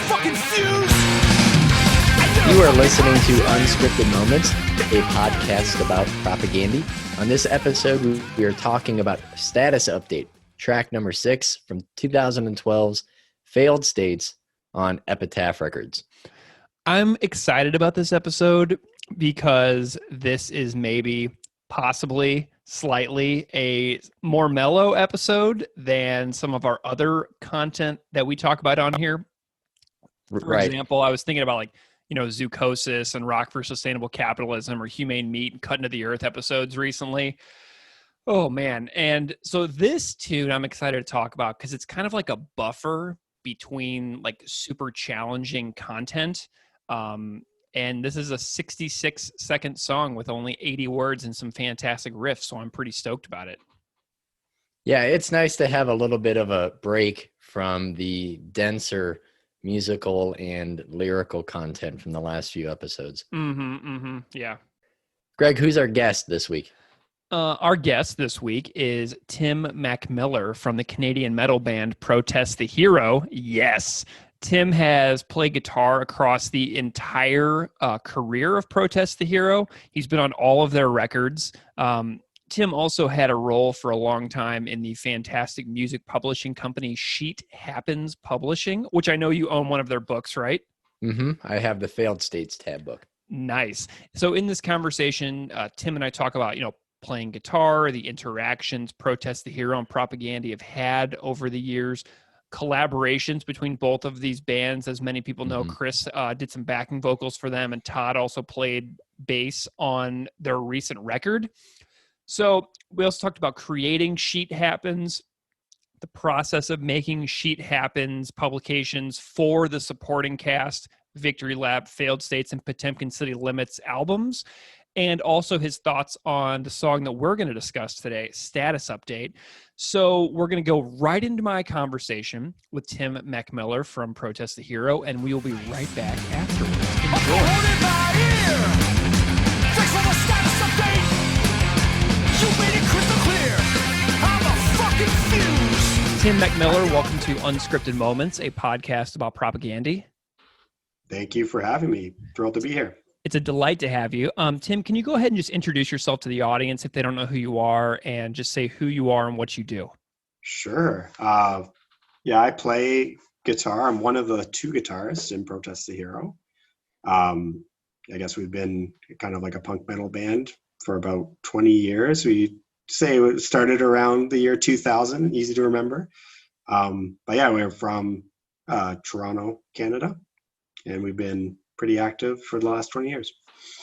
fucking fuse. You are listening to Unscripted Moments, a podcast about propaganda. On this episode, we are talking about Status Update, track number 6 from 2012's Failed States on Epitaph Records. I'm excited about this episode because this is maybe, possibly, slightly a more mellow episode than some of our other content that we talk about on here. For example, I was thinking about Zoocosis and Rock for Sustainable Capitalism or Humane Meat and Cut into the Earth episodes recently. Oh, man. And so this tune I'm excited to talk about because it's kind of like a buffer between like super challenging content. And this is a 66-second song with only 80 words and some fantastic riffs, so I'm pretty stoked about it. Yeah, it's nice to have a little bit of a break from the denser musical and lyrical content from the last few episodes. Yeah. Greg, who's our guest this week? Our guest this week is Tim MacMillar from the Canadian metal band Protest the Hero. Yes. Tim has played guitar across the entire career of Protest the Hero. He's been on all of their records. Tim also had a role for a long time in the fantastic music publishing company Sheet Happens Publishing, which I know you own one of their books, right? Mm-hmm. I have the Failed States tab book. Nice. So in this conversation, Tim and I talk about, playing guitar, the interactions Protest the Hero and Propaganda have had over the years, collaborations between both of these bands. As many people know, Chris did some backing vocals for them, and Todd also played bass on their recent record. So we also talked about creating Sheet Happens, the process of making Sheet Happens publications for the supporting cast, Victory Lap, Failed States, and Potemkin City Limits albums, and also his thoughts on the song that we're going to discuss today, Status Update. So we're going to go right into my conversation with Tim MacMillar from Protest the Hero, and we will be right back afterwards. Tim MacMillar, welcome to Unscripted Moments, a podcast about propaganda. Thank you for having me. Thrilled to be here. It's a delight to have you. Tim, can you go ahead and just introduce yourself to the audience if they don't know who you are, and just say who you are and what you do? Sure. I play guitar. I'm one of the 2 guitarists in Protest the Hero. I guess we've been kind of like a punk metal band for about 20 years. We say it started around the year 2000, easy to remember. We're from Toronto, Canada, and we've been pretty active for the last 20 years.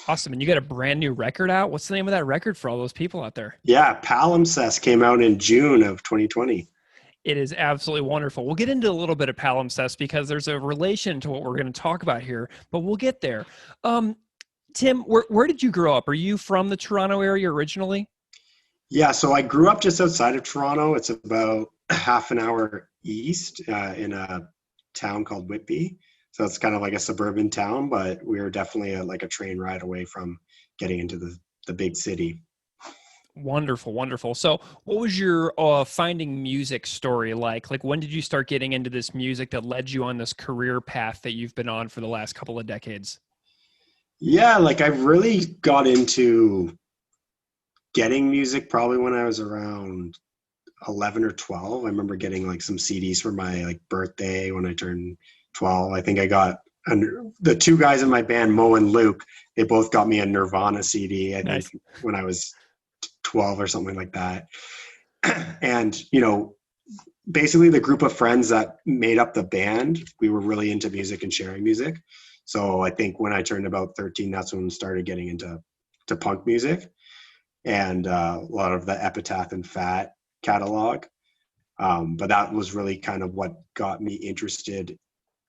Awesome. And you got a brand new record out. What's the name of that record for all those people out there? Yeah, Palimpsest came out in June of 2020. It is absolutely wonderful. We'll get into a little bit of Palimpsest because there's a relation to what we're going to talk about here, but we'll get there. Tim, where did you grow up? Are you from the Toronto area originally? Yeah, so I grew up just outside of Toronto. It's about half an hour east in a town called Whitby. So it's kind of like a suburban town, but we were definitely like a train ride away from getting into the big city. Wonderful, wonderful. So what was your finding music story like? Like, when did you start getting into this music that led you on this career path that you've been on for the last couple of decades? Yeah, like I really got into getting music probably when I was around 11 or 12. I remember getting like some CDs for my like birthday when I turned 12. I think I got the 2 guys in my band, Mo and Luke, they both got me a Nirvana CD, I think, when I was 12 or something like that. And, basically the group of friends that made up the band, we were really into music and sharing music. So I think when I turned about 13, that's when I started getting into punk music and a lot of the Epitaph and Fat catalog. But that was really kind of what got me interested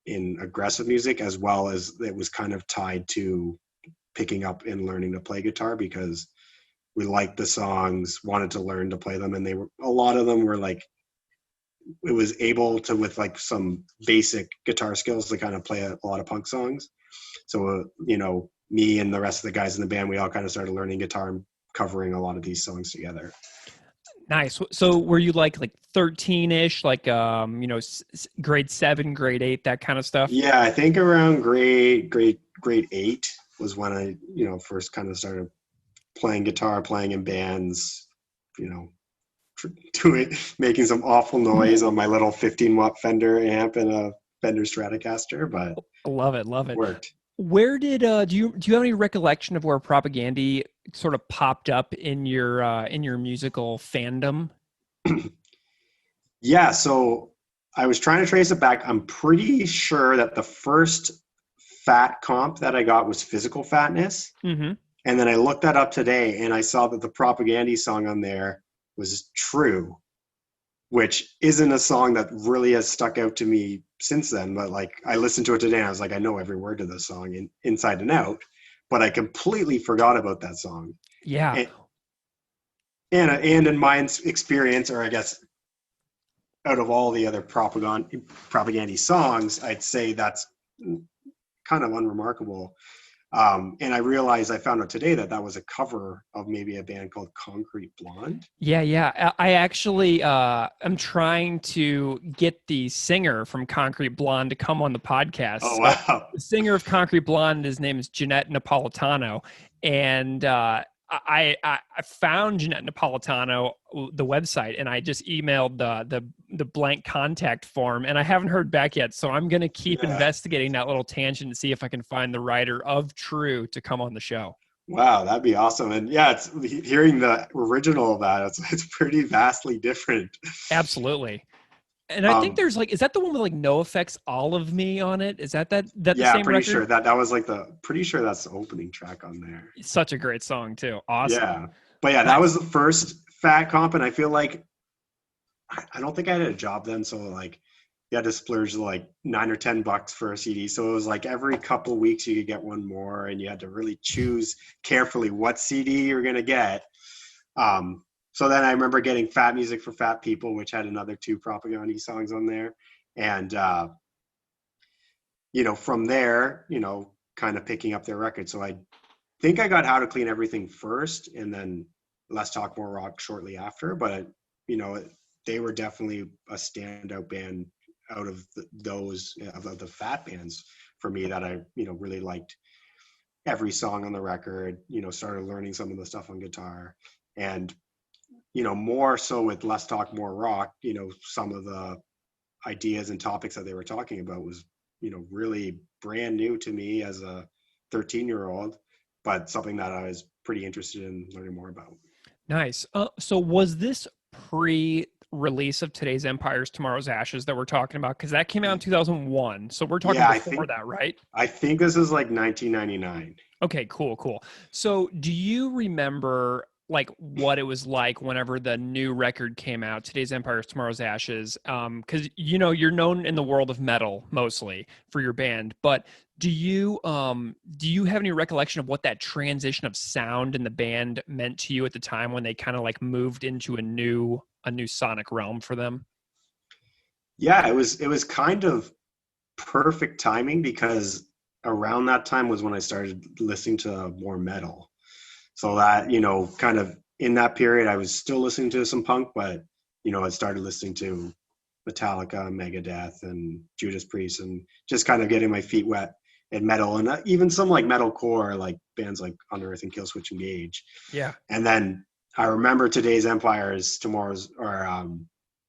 in aggressive music, as well as it was kind of tied to picking up and learning to play guitar because we liked the songs, wanted to learn to play them. And a lot of them were like, it was able to, with like some basic guitar skills, to kind of play a lot of punk songs. So, me and the rest of the guys in the band, we all kind of started learning guitar and covering a lot of these songs together. Nice. So were you like 13-ish, like grade 7, grade 8, that kind of stuff? Yeah, I think around grade 8 was when I, first kind of started playing guitar, playing in bands, you know, making some awful noise on my little 15-watt Fender amp and a Fender Stratocaster, but Love it, love it it. worked. Where did do you have any recollection of where Propagandy sort of popped up in your musical fandom? Yeah, so I was trying to trace it back. I'm pretty sure that the first fat comp that I got was Physical Fatness. Mm-hmm. And then I looked that up today and I saw that the Propagandy song on there was True, which isn't a song that really has stuck out to me since then. But like I listened to it today and I was like, I know every word of this song inside and out, but I completely forgot about that song. Yeah. And in my experience, or I guess out of all the other Propagandy songs, I'd say that's kind of unremarkable. And I realized, I found out today that was a cover of maybe a band called Concrete Blonde. Yeah. I actually am trying to get the singer from Concrete Blonde to come on the podcast. Oh, wow. The singer of Concrete Blonde, his name is Jeanette Napolitano, and I found Jeanette Napolitano, the website, and I just emailed the blank contact form, and I haven't heard back yet. So I'm going to keep investigating that little tangent and see if I can find the writer of True to come on the show. Wow, that'd be awesome. And yeah, it's hearing the original of that, it's pretty vastly different. Absolutely. And I think there's is that the one with NoFX All of Me on it? Is that the yeah, same pretty record? sure that was pretty sure that's the opening track on there. It's such a great song too. Awesome. Yeah. But yeah, that was the first fat comp. And I feel like, I don't think I had a job then. So like you had to splurge $9 or $10 for a CD. So it was like every couple of weeks you could get one more and you had to really choose carefully what CD you were going to get. So then I remember getting Fat Music for Fat People, which had another 2 Propagandy songs on there. And, from there, kind of picking up their record. So I think I got How to Clean Everything first and then Let's Talk More Rock shortly after. But, they were definitely a standout band out of the Fat bands for me that I, really liked every song on the record, started learning some of the stuff on guitar. And, more so with Let's Talk More Rock, some of the ideas and topics that they were talking about was, really brand new to me as a 13-year-old, but something that I was pretty interested in learning more about. Nice. So was this pre-release of Today's Empires, Tomorrow's Ashes that we're talking about? Because that came out in 2001. So we're talking before that, right? I think this is 1999. Okay, cool. So do you remember what it was like whenever the new record came out, Today's Empires, Tomorrow's Ashes? Because you're known in the world of metal mostly for your band, but do you have any recollection of what that transition of sound in the band meant to you at the time when they kind of moved into a new sonic realm for them? Yeah, it was kind of perfect timing because around that time was when I started listening to more metal. So that, kind of in that period, I was still listening to some punk, but, I started listening to Metallica, Megadeth, and Judas Priest, and just kind of getting my feet wet in metal, and even some metalcore, bands like Unearth and Killswitch Engage. Yeah. And then I remember Today's Empires, Tomorrow's, or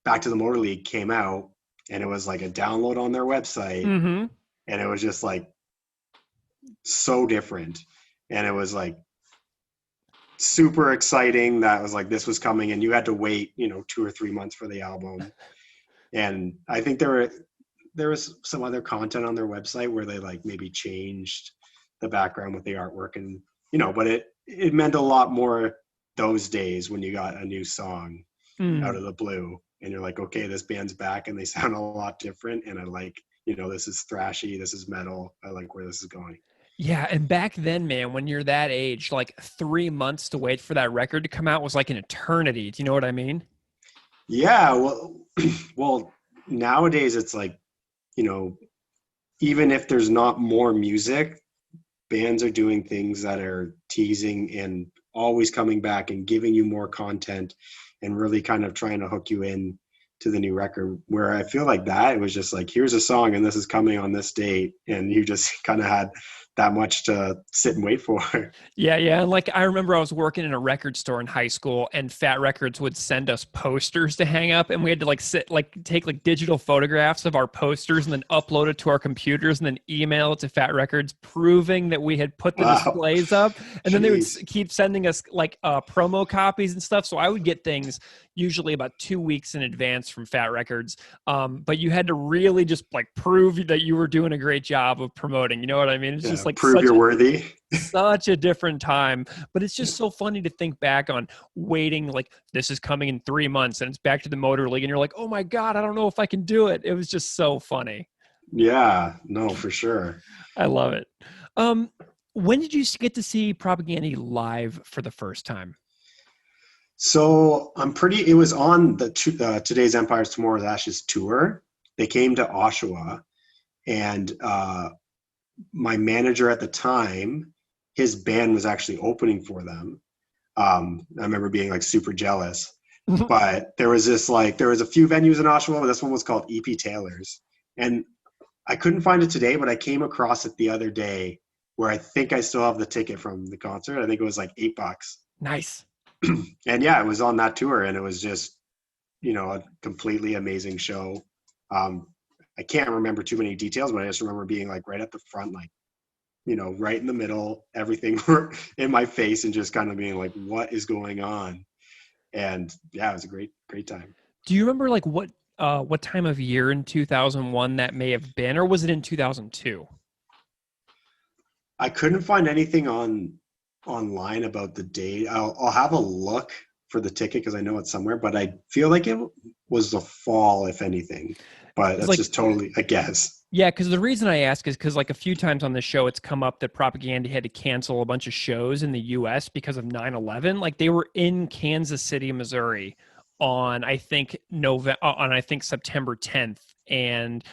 Back to the Motor League came out, and it was a download on their website, Mm-hmm. and it was just so different, and it was super exciting that was this was coming, and you had to wait 2 or 3 months for the album. And I think there was some other content on their website where they maybe changed the background with the artwork, and but it meant a lot more those days when you got a new song out of the blue and you're okay, this band's back and they sound a lot different, and I this is thrashy, this is metal, I like where this is going. Yeah, and back then, man, when you're that age, 3 months to wait for that record to come out was like an eternity. Do you know what I mean? Yeah, well, nowadays it's even if there's not more music, bands are doing things that are teasing and always coming back and giving you more content and really kind of trying to hook you in to the new record, where I feel like that it was just like, here's a song and this is coming on this date, and you just kind of had that much to sit and wait for. Yeah, yeah. And like I remember I was working in a record store in high school, and Fat Records would send us posters to hang up, and we had to take digital photographs of our posters and then upload it to our computers and then email it to Fat Records proving that we had put the displays up. And then they would keep sending us promo copies and stuff. So I would get things usually about 2 weeks in advance from Fat Records. But you had to really just like prove that you were doing a great job of promoting. You know what I mean? It's just like prove you're worthy. Such a different time. But it's just so funny to think back on waiting, like this is coming in 3 months and it's back to the Motor League and you're like, oh my God, I don't know if I can do it. It was just so funny. Yeah, no, for sure. I love it. When did you get to see Propaganda live for the first time? So it was on the Today's Empires, Tomorrow's Ashes tour. They came to Oshawa, and my manager at the time, his band was actually opening for them. I remember being like super jealous, but there was a few venues in Oshawa, but this one was called EP Taylor's. And I couldn't find it today, but I came across it the other day, where I think I still have the ticket from the concert. I think it was like $8. Nice. And yeah, it was on that tour, and it was just, a completely amazing show. I can't remember too many details, but I just remember being like right at the front, like, right in the middle, everything in my face, and just kind of being like, what is going on? And yeah, it was a great, great time. Do you remember like what time of year in 2001 that may have been, or was it in 2002? I couldn't find anything online about the date. I'll have a look for the ticket because I know it's somewhere, but I feel like it was the fall, if anything. But that's just totally a guess. Yeah, because the reason I ask is because like a few times on the show, it's come up that Propaganda had to cancel a bunch of shows in the U.S. because of 9/11. Like they were in Kansas City, Missouri, on I think September 10th and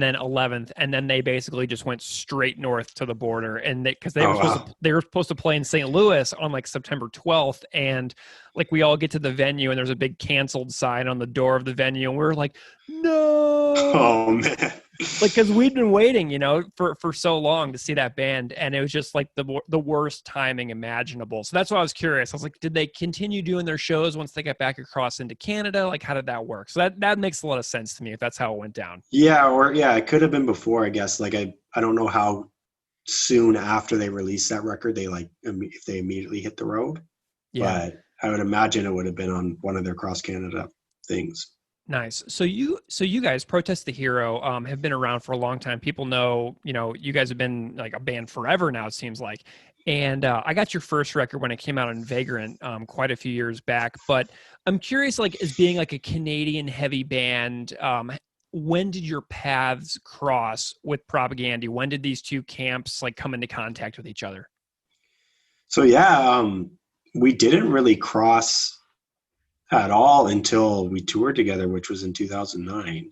then 11th, and then they basically just went straight north to the border, and because they were supposed to play in St. Louis on like September 12th, and like we all get to the venue and there's a big canceled sign on the door of the venue, and we're like, no. Oh man. Like, because we'd been waiting, for so long to see that band, and it was just like the worst timing imaginable. So that's why I was curious. I was like, did they continue doing their shows once they got back across into Canada? Like, how did that work? So that makes a lot of sense to me if that's how it went down. Yeah, it could have been before, I guess. Like, I don't know how soon after they released that record, they if they immediately hit the road. Yeah. But I would imagine it would have been on one of their cross Canada things. Nice. So you guys, Protest the Hero, have been around for a long time. People know, you guys have been like a band forever now, it seems like. And I got your first record when it came out on Vagrant quite a few years back. But I'm curious, like, as being like a Canadian heavy band, when did your paths cross with Propaganda? When did these two camps like come into contact with each other? So yeah, we didn't really cross at all until we toured together, which was in 2009.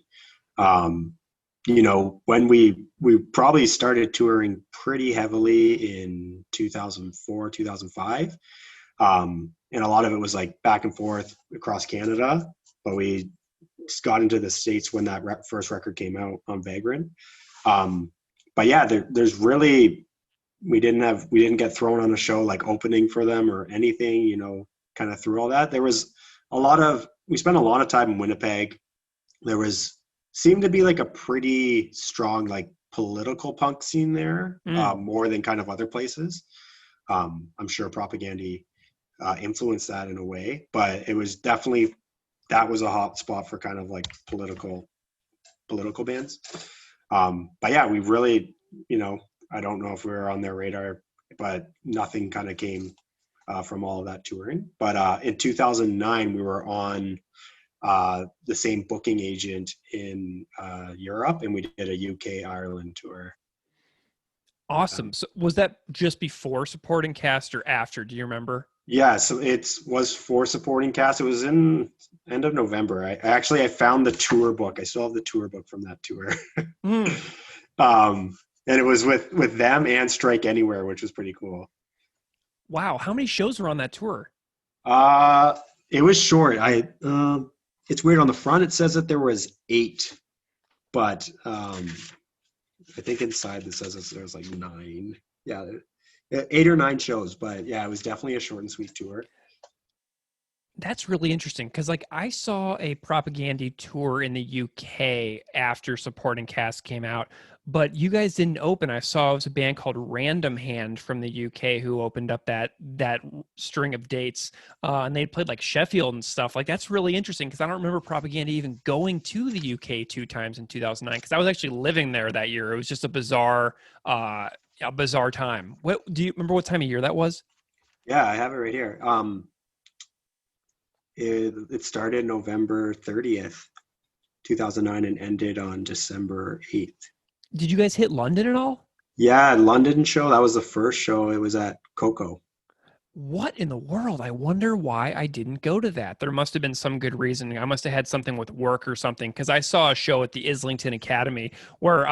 When we probably started touring pretty heavily in 2004, 2005. And a lot of it was like back and forth across Canada, but we just got into the States when that first record came out on Vagrant. But yeah, there's really, we didn't get thrown on a show like opening for them or anything, kind of through all that. There was we spent a lot of time in Winnipeg. There seemed to be like a pretty strong like political punk scene there, more than kind of other places. I'm sure Propaganda influenced that in a way, but it was definitely, that was a hot spot for kind of like political bands. But yeah, we really, I don't know if we were on their radar, but nothing kind of came from all of that touring. But in 2009, we were on the same booking agent in Europe, and we did a UK Ireland tour. Awesome. So was that just before Supporting Cast or after? Do you remember? Yeah, so it was for Supporting Cast. It was in end of November. I found the tour book. I still have the tour book from that tour. And it was with them and Strike Anywhere, which was pretty cool. Wow. How many shows were on that tour? It was short. It's weird. On the front, it says that there was 8, but I think inside it says there was like 9. Yeah, 8 or 9 shows. But yeah, it was definitely a short and sweet tour. That's really interesting because, like, I saw a Propaganda tour in the UK after Supporting Cast came out, but you guys didn't open. I saw it was a band called Random Hand from the UK who opened up that string of dates, and they played like Sheffield and stuff. Like, that's really interesting because I don't remember Propaganda even going to the UK 2 times in 2009 because I was actually living there that year. It was just a bizarre time. What do you remember? What time of year that was? Yeah, I have it right here. It started November 30th, 2009, and ended on December 8th. Did you guys hit London at all? Yeah, London show. That was the first show. It was at Coco. What in the world? I wonder why I didn't go to that. There must have been some good reason. I must have had something with work or something because I saw a show at the Islington Academy where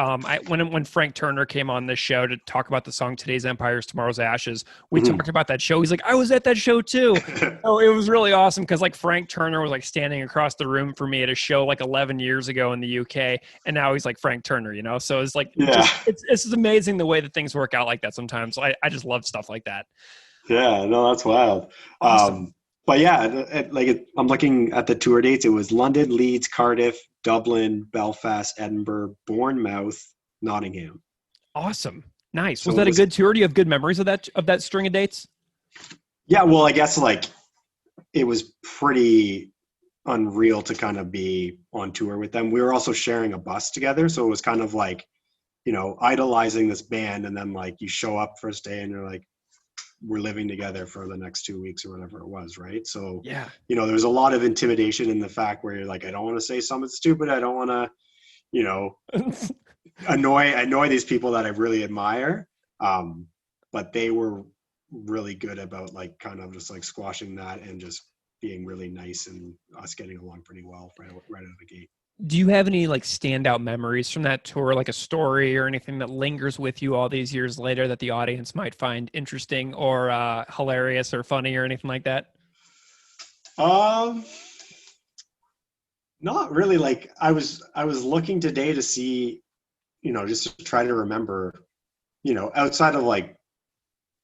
when Frank Turner came on this show to talk about the song Today's Empire is Tomorrow's Ashes, we talked about that show. He's like, I was at that show too. So it was really awesome because like Frank Turner was like standing across the room for me at a show like 11 years ago in the UK, and now he's like Frank Turner, you know? So it's like, it's just amazing the way that things work out like that sometimes. I just love stuff like that. Yeah, no, that's wild. Awesome. But yeah, I'm looking at the tour dates. It was London, Leeds, Cardiff, Dublin, Belfast, Edinburgh, Bournemouth, Nottingham. Awesome. Nice. So Was that a good tour? Do you have good memories of that string of dates? Yeah, well, I guess like it was pretty unreal to kind of be on tour with them. We were also sharing a bus together, so it was kind of like, idolizing this band, and then like you show up first day and you're like, we're living together for the next 2 weeks or whatever it was, right? So yeah, there's a lot of intimidation in the fact where you're like, I don't want to say something stupid, I don't want to annoy these people that I really admire, but they were really good about like kind of just like squashing that and just being really nice and us getting along pretty well right out of the gate. Do you have any like standout memories from that tour, like a story or anything that lingers with you all these years later that the audience might find interesting or hilarious or funny or anything like that? Not really. Like I was looking today to see, just to try to remember, outside of like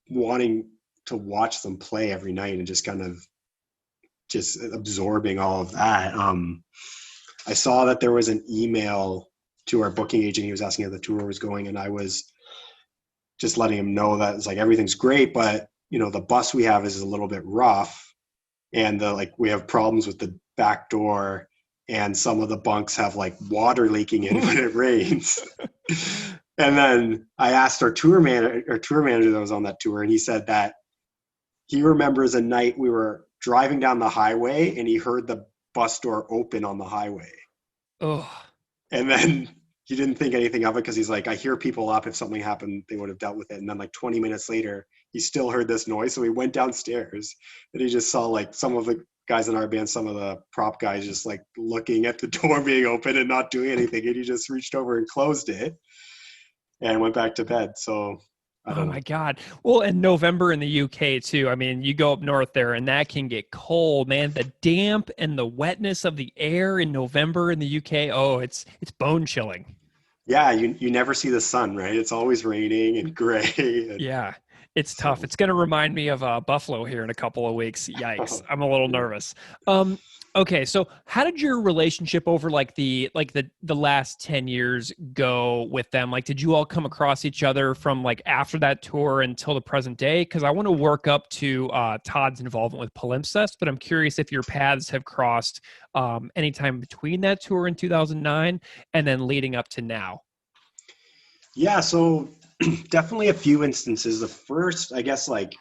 wanting to watch them play every night and just kind of just absorbing all of that. I saw that there was an email to our booking agent. He was asking how the tour was going, and I was just letting him know that it's like everything's great, but the bus we have is a little bit rough, and we have problems with the back door, and some of the bunks have like water leaking in when it rains. And then I asked our tour manager that was on that tour, and he said that he remembers a night we were driving down the highway and he heard the bus door open on the highway. Oh. And then he didn't think anything of it because he's like, I hear people up. If something happened, they would have dealt with it. And then like 20 minutes later, he still heard this noise. So he went downstairs and he just saw like some of the guys in our band, some of the prop guys just like looking at the door being open and not doing anything. And he just reached over and closed it and went back to bed. So oh my God. Well, and November in the UK too. I mean, you go up north there and that can get cold, man. The damp and the wetness of the air in November in the UK. Oh, it's bone chilling. Yeah. You never see the sun, right? It's always raining and gray. Yeah, it's tough. It's going to remind me of Buffalo here in a couple of weeks. Yikes. I'm a little nervous. Okay, so how did your relationship over the last 10 years go with them? Like, did you all come across each other from like after that tour until the present day? Because I want to work up to Todd's involvement with Palimpsest, but I'm curious if your paths have crossed anytime between that tour in 2009 and then leading up to now. Yeah, so definitely a few instances. The first, I guess, like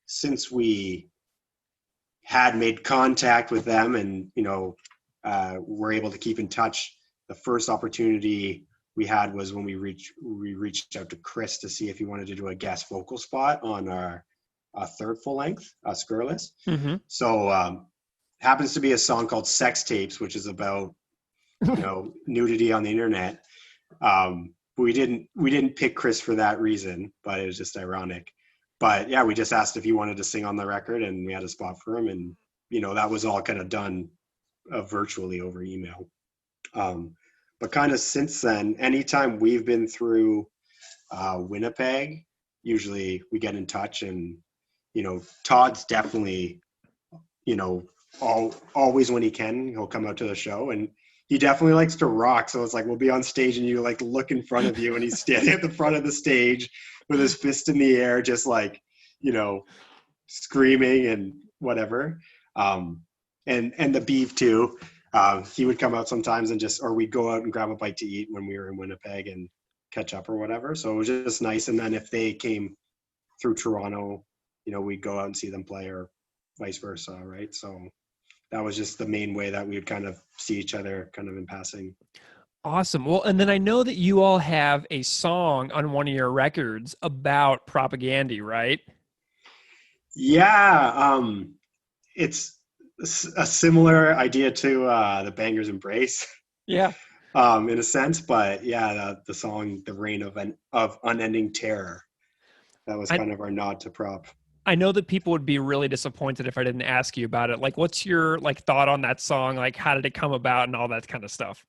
since we had made contact with them and, were able to keep in touch. The first opportunity we had was when we reached out to Chris to see if he wanted to do a guest vocal spot on our third full length, Scurrilous. Mm-hmm. So happens to be a song called Sex Tapes, which is about, nudity on the internet. We didn't pick Chris for that reason, but it was just ironic. But yeah, we just asked if he wanted to sing on the record, and we had a spot for him. And, that was all kind of done virtually over email. But kind of since then, anytime we've been through Winnipeg, usually we get in touch, and, Todd's definitely, always when he can, he'll come out to the show, and he definitely likes to rock. So it's like, we'll be on stage and you like look in front of you, and he's standing at the front of the stage with his fist in the air, just like, screaming and whatever. And the beef too. He would come out sometimes or we'd go out and grab a bite to eat when we were in Winnipeg and catch up or whatever. So it was just nice. And then if they came through Toronto, we'd go out and see them play, or vice versa. Right. So that was just the main way that we would kind of see each other kind of in passing. Awesome. Well, and then I know that you all have a song on one of your records about Propagandy, right? Yeah. It's a similar idea to the Banger's Embrace. Yeah. In a sense, but yeah, the song, The Reign of Unending Terror. That was kind of our nod to prop. I know that people would be really disappointed if I didn't ask you about it. Like, what's your thought on that song? Like, how did it come about and all that kind of stuff?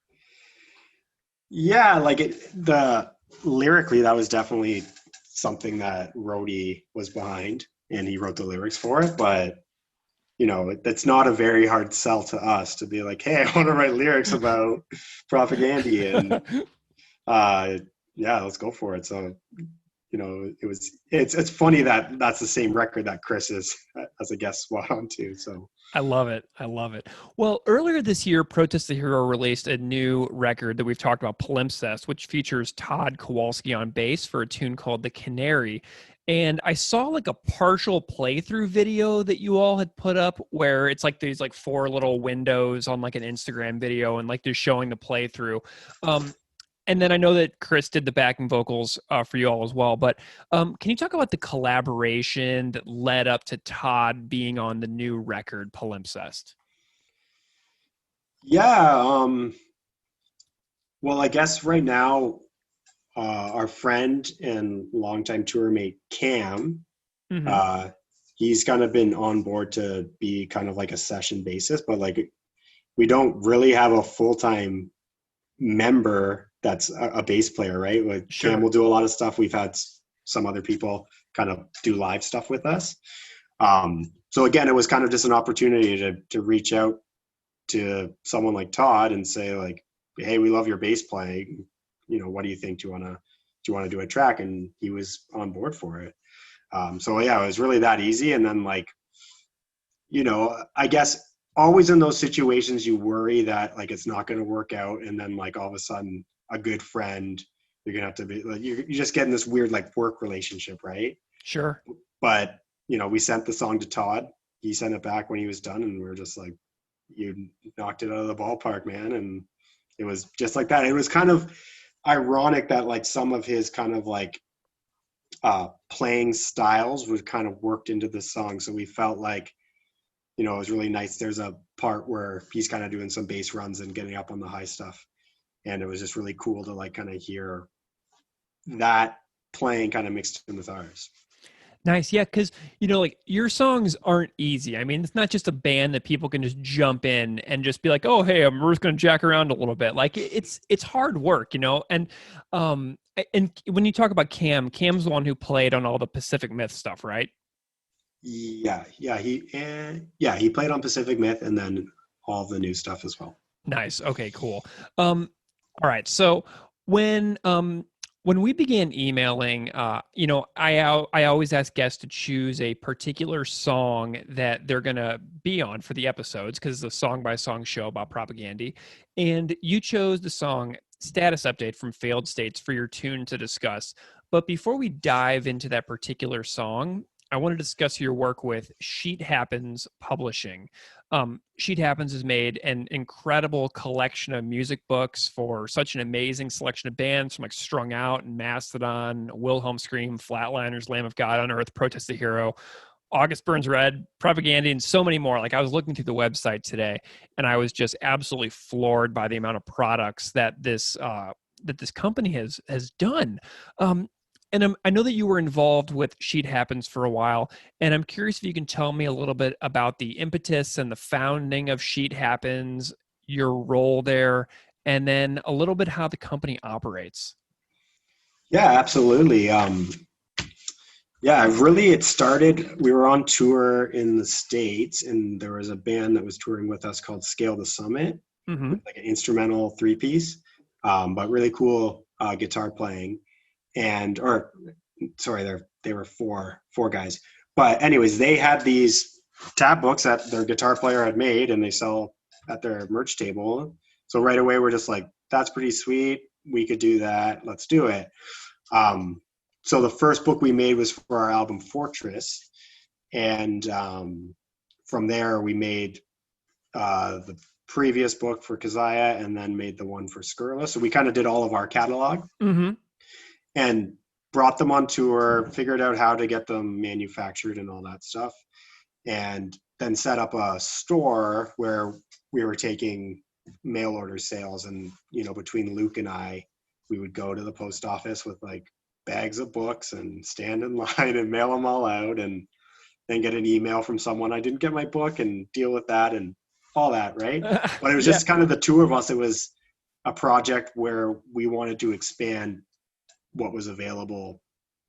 Yeah, lyrically, that was definitely something that Rhodey was behind, and he wrote the lyrics for it. But that's not a very hard sell to us to be like, hey, I want to write lyrics about Propagandy, and yeah, let's go for it. So it's funny that that's the same record that Chris is as a guest spot on too. So I love it. Well, earlier this year, Protest the Hero released a new record that we've talked about, Palimpsest, which features Todd Kowalski on bass for a tune called The Canary. And I saw like a partial playthrough video that you all had put up where it's like these like 4 little windows on like an Instagram video, and like they're showing the playthrough. And then I know that Chris did the backing vocals for you all as well. But can you talk about the collaboration that led up to Todd being on the new record, Palimpsest? Yeah. Well, I guess right now, our friend and longtime tour mate, Cam, Mm-hmm. He's kind of been on board to be kind of like a session basis, but like we don't really have a full-time member that's a bass player, right? Like Sure. Cam will do a lot of stuff. We've had some other people kind of do live stuff with us. So again, it was kind of just an opportunity to reach out to someone like Todd and say like, hey, we love your bass playing. What do you think? Do you want to do a track? And he was on board for it. So yeah, it was really that easy. And then like, I guess always in those situations you worry that like it's not going to work out, and then like all of a sudden a good friend, you're gonna have to be like you're just getting this weird like work relationship, right? Sure. But we sent the song to Todd, he sent it back when he was done, and we were just like, you knocked it out of the ballpark, man. And it was just like that. It was kind of ironic that like some of his kind of like playing styles was kind of worked into the song, so we felt like it was really nice. There's a part where he's kind of doing some bass runs and getting up on the high stuff, and it was just really cool to like kind of hear that playing kind of mixed in with ours. Nice. Yeah. Cause like your songs aren't easy. I mean, it's not just a band that people can just jump in and just be like, oh, hey, we're just going to jack around a little bit. Like it's hard work, and when you talk about Cam's the one who played on all the Pacific Myth stuff, right? Yeah. He played on Pacific Myth and then all the new stuff as well. Nice. Okay, cool. All right. So when we began emailing, I always ask guests to choose a particular song that they're going to be on for the episodes, because it's a song-by-song show about Propagandy. And you chose the song Status Update from Failed States for your tune to discuss. But before we dive into that particular song, I want to discuss your work with Sheet Happens Publishing. Sheet Happens has made an incredible collection of music books for such an amazing selection of bands, from like Strung Out and Mastodon, Wilhelm Scream, Flatliners, Lamb of God, Unearth, Protest the Hero, August Burns Red, Propaganda, and so many more. Like I was looking through the website today, and I was just absolutely floored by the amount of products that this company has done. And I know that you were involved with Sheet Happens for a while, and I'm curious if you can tell me a little bit about the impetus and the founding of Sheet Happens, your role there, and then a little bit how the company operates. Yeah, absolutely. It started, we were on tour in the States, and there was a band that was touring with us called Scale the Summit, Mm-hmm. with like an instrumental 3-piece, but really cool guitar playing. They were four guys. But anyways, they had these tab books that their guitar player had made, and they sell at their merch table. So right away, we're just like, that's pretty sweet. We could do that. Let's do it. So the first book we made was for our album Fortress. And from there, we made the previous book for Keziah and then made the one for Skurla. So we kind of did all of our catalog. Mm-hmm. And brought them on tour, figured out how to get them manufactured and all that stuff, and then set up a store where we were taking mail order sales. And, between Luke and I, we would go to the post office with like bags of books and stand in line and mail them all out, and then get an email from someone, I didn't get my book, and deal with that and all that, right? But it was just kind of the two of us. It was a project where we wanted to expand what was available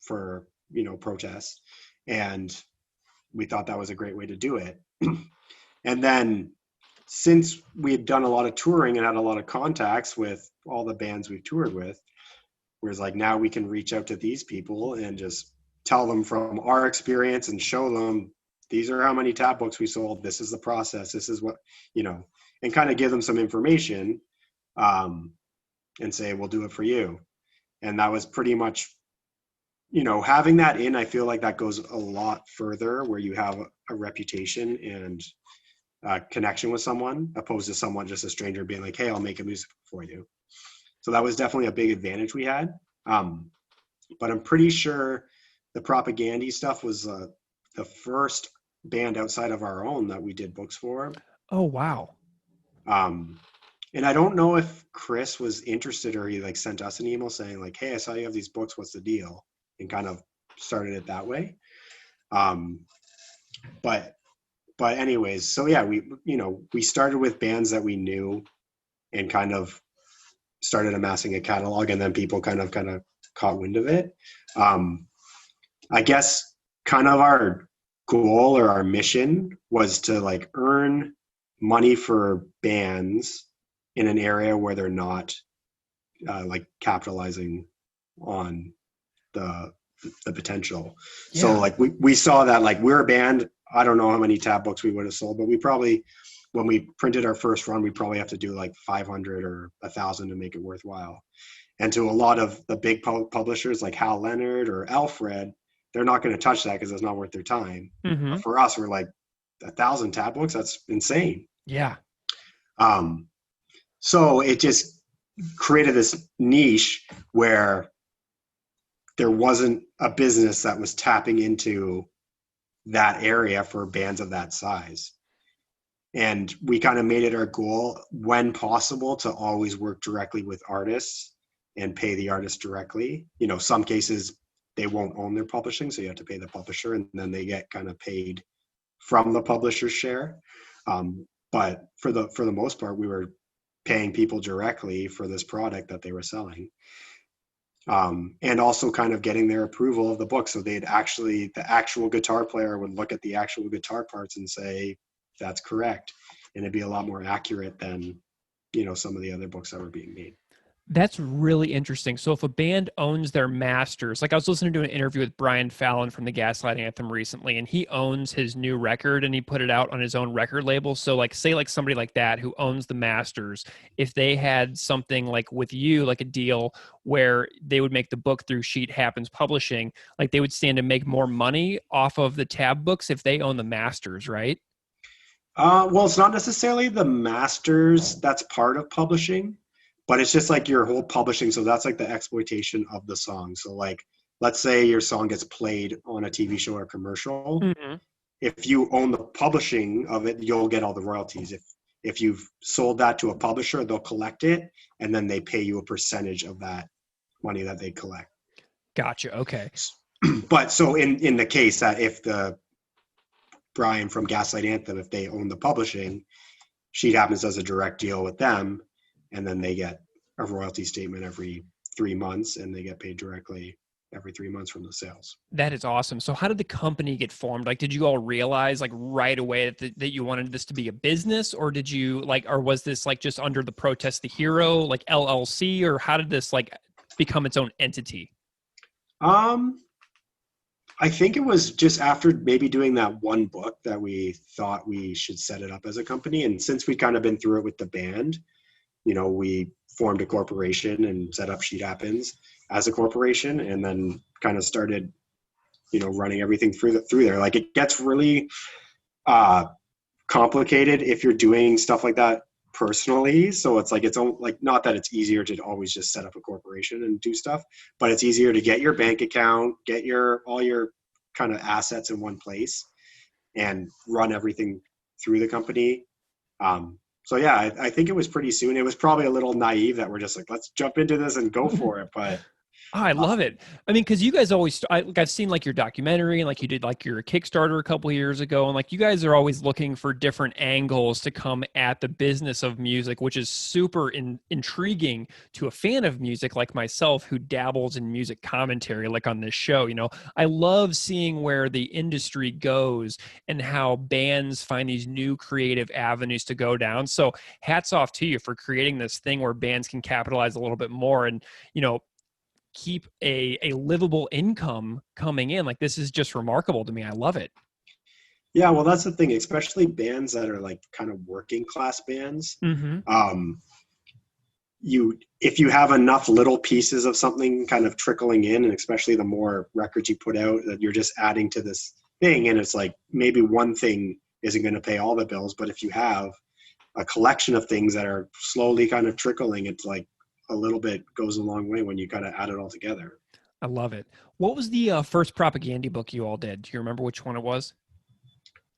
for protests, and we thought that was a great way to do it. And then since we had done a lot of touring and had a lot of contacts with all the bands we've toured with, whereas like now we can reach out to these people and just tell them from our experience and show them, these are how many tab books we sold, this is the process, this is what, and kind of give them some information, and say, we'll do it for you. And that was pretty much, having that in, I feel like that goes a lot further, where you have a reputation and a connection with someone, opposed to someone, just a stranger, being like, hey, I'll make a music for you. So that was definitely a big advantage we had. But I'm pretty sure the Propagandy stuff was the first band outside of our own that we did books for. Oh, wow. And I don't know if Chris was interested, or he like sent us an email saying like, hey, I saw you have these books, what's the deal? And kind of started it that way. But anyways, so yeah, we started with bands that we knew and kind of started amassing a catalog, and then people kind of caught wind of it. I guess kind of our goal or our mission was to like earn money for bands in an area where they're not like capitalizing on the potential. Yeah. So like we saw that, like, we're a band, I don't know how many tab books we would have sold, but we probably, when we printed our first run, we probably have to do like 500 or 1,000 to make it worthwhile. And to a lot of the big publishers like Hal Leonard or Alfred, they're not going to touch that because it's not worth their time. Mm-hmm. But for us, we're like, 1,000 tab books, that's insane. Yeah. So it just created this niche where there wasn't a business that was tapping into that area for bands of that size. And we kind of made it our goal, when possible, to always work directly with artists and pay the artist directly. Some cases they won't own their publishing, so you have to pay the publisher, and then they get kind of paid from the publisher's share. But for the most part, we were paying people directly for this product that they were selling. And also kind of getting their approval of the book. So the actual guitar player would look at the actual guitar parts and say, that's correct. And it'd be a lot more accurate than, some of the other books that were being made. That's really interesting. So if a band owns their masters, like I was listening to an interview with Brian Fallon from the Gaslight Anthem recently, and he owns his new record and he put it out on his own record label. So like, say like somebody like that who owns the masters, if they had something like with you, like a deal where they would make the book through Sheet Happens Publishing, like they would stand to make more money off of the tab books if they own the masters, right? Well, it's not necessarily the masters that's part of publishing, but it's just like your whole publishing. So that's like the exploitation of the song. So like, let's say your song gets played on a TV show or commercial. Mm-hmm. If you own the publishing of it, you'll get all the royalties. If you've sold that to a publisher, they'll collect it, and then they pay you a percentage of that money that they collect. Gotcha. Okay. But so in the case that if the Brian from Gaslight Anthem, if they own the publishing, Sheet Happens does a direct deal with them, and then they get a royalty statement every 3 months, and they get paid directly every 3 months from the sales. That is awesome. So how did the company get formed? Like, did you all realize like right away that you wanted this to be a business, or did you or was this like just under the Protest the Hero, like LLC, or how did this like become its own entity? I think it was just after maybe doing that one book that we thought we should set it up as a company. And since we'd kind of been through it with the band, we formed a corporation and set up Sheet Happens as a corporation, and then kind of started, running everything through there. Like, it gets really complicated if you're doing stuff like that personally. So it's not that it's easier to always just set up a corporation and do stuff, but it's easier to get your bank account, get all your kind of assets in one place, and run everything through the company. So yeah, I think it was pretty soon. It was probably a little naive that we're just like, let's jump into this and go for it. But Oh, I love it. I mean, because you guys always, I've seen like your documentary and like you did like your Kickstarter a couple of years ago. And like you guys are always looking for different angles to come at the business of music, which is super intriguing to a fan of music like myself who dabbles in music commentary like on this show. I love seeing where the industry goes and how bands find these new creative avenues to go down. So hats off to you for creating this thing where bands can capitalize a little bit more and, keep a livable income coming in. Like, this is just remarkable to me. I love it. Yeah, well, that's the thing, especially bands that are like kind of working class bands. Mm-hmm. If you have enough little pieces of something kind of trickling in, and especially the more records you put out, that you're just adding to this thing, and it's like maybe one thing isn't going to pay all the bills, but if you have a collection of things that are slowly kind of trickling, it's like a little bit goes a long way when you kind of add it all together. I love it. What was the first propaganda book you all did? Do you remember which one it was?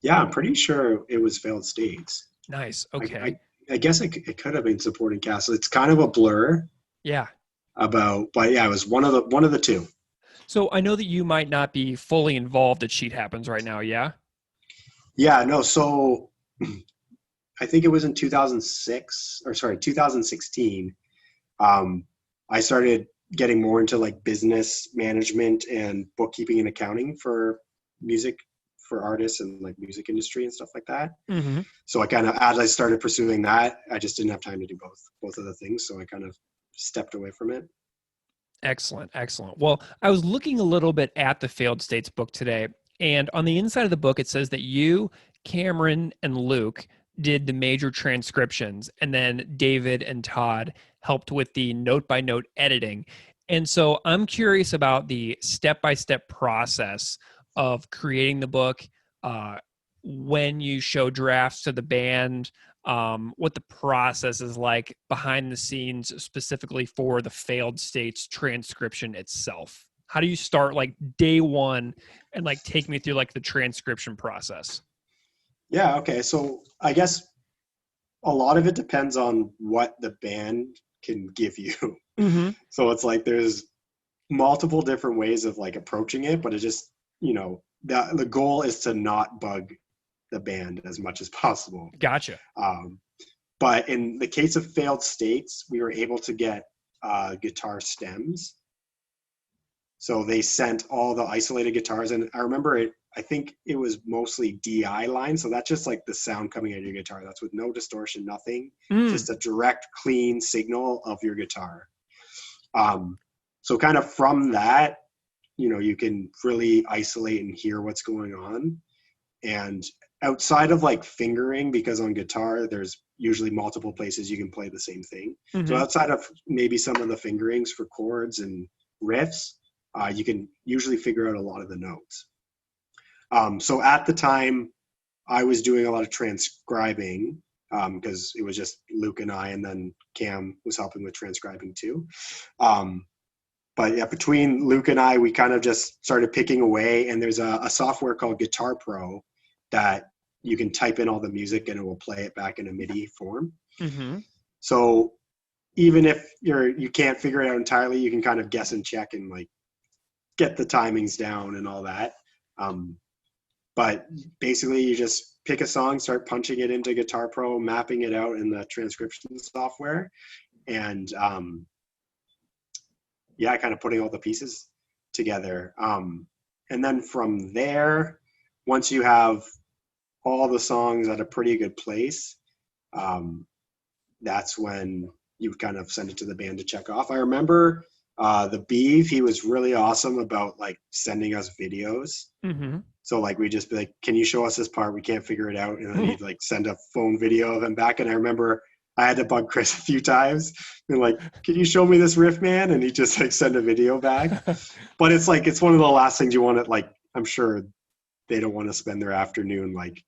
Yeah, I'm pretty sure it was Failed States. Nice. Okay. I guess it could have been Supporting Castle. It's kind of a blur. Yeah. But yeah, it was one of the two. So I know that you might not be fully involved at Sheet Happens right now. Yeah. Yeah. No. So I think it was in 2016. I started getting more into like business management and bookkeeping and accounting for music, for artists and like music industry and stuff like that. Mm-hmm. So I kind of, as I started pursuing that, I just didn't have time to do both of the things. So I kind of stepped away from it. Excellent. Well, I was looking a little bit at the Failed States book today, and on the inside of the book, it says that you, Cameron, and Luke did the major transcriptions, and then David and Todd helped with the note-by-note editing. And so I'm curious about the step-by-step process of creating the book, when you show drafts to the band, what the process is like behind the scenes, specifically for the Failed States transcription itself. How do you start like day one and like take me through like the transcription process? Yeah. Okay. So I guess a lot of it depends on what the band can give you. Mm-hmm. So it's like there's multiple different ways of like approaching it, but it just, the goal is to not bug the band as much as possible. Gotcha. But in the case of Failed States, we were able to get guitar stems. So they sent all the isolated guitars, and I remember I think it was mostly DI line. So that's just like the sound coming out of your guitar. That's with no distortion, nothing, just a direct, clean signal of your guitar. So kind of from that, you can really isolate and hear what's going on. And outside of like fingering, because on guitar, there's usually multiple places you can play the same thing. Mm-hmm. So outside of maybe some of the fingerings for chords and riffs, you can usually figure out a lot of the notes. So at the time, I was doing a lot of transcribing because it was just Luke and I, and then Cam was helping with transcribing too. But yeah, between Luke and I, we kind of just started picking away, and there's a software called Guitar Pro that you can type in all the music and it will play it back in a MIDI form. Mm-hmm. So even if you can't figure it out entirely, you can kind of guess and check and like get the timings down and all that. But basically you just pick a song, start punching it into Guitar Pro, mapping it out in the transcription software, and kind of putting all the pieces together. And then from there, once you have all the songs at a pretty good place, that's when you kind of send it to the band to check off. I remember the Beeve, he was really awesome about like sending us videos. Mm-hmm. So like we'd just be like, can you show us this part? We can't figure it out. And then he'd like send a phone video of him back. And I remember I had to bug Chris a few times and like, can you show me this riff, man? And he just like send a video back. But it's like, it's one of the last things you want to like, I'm sure they don't want to spend their afternoon like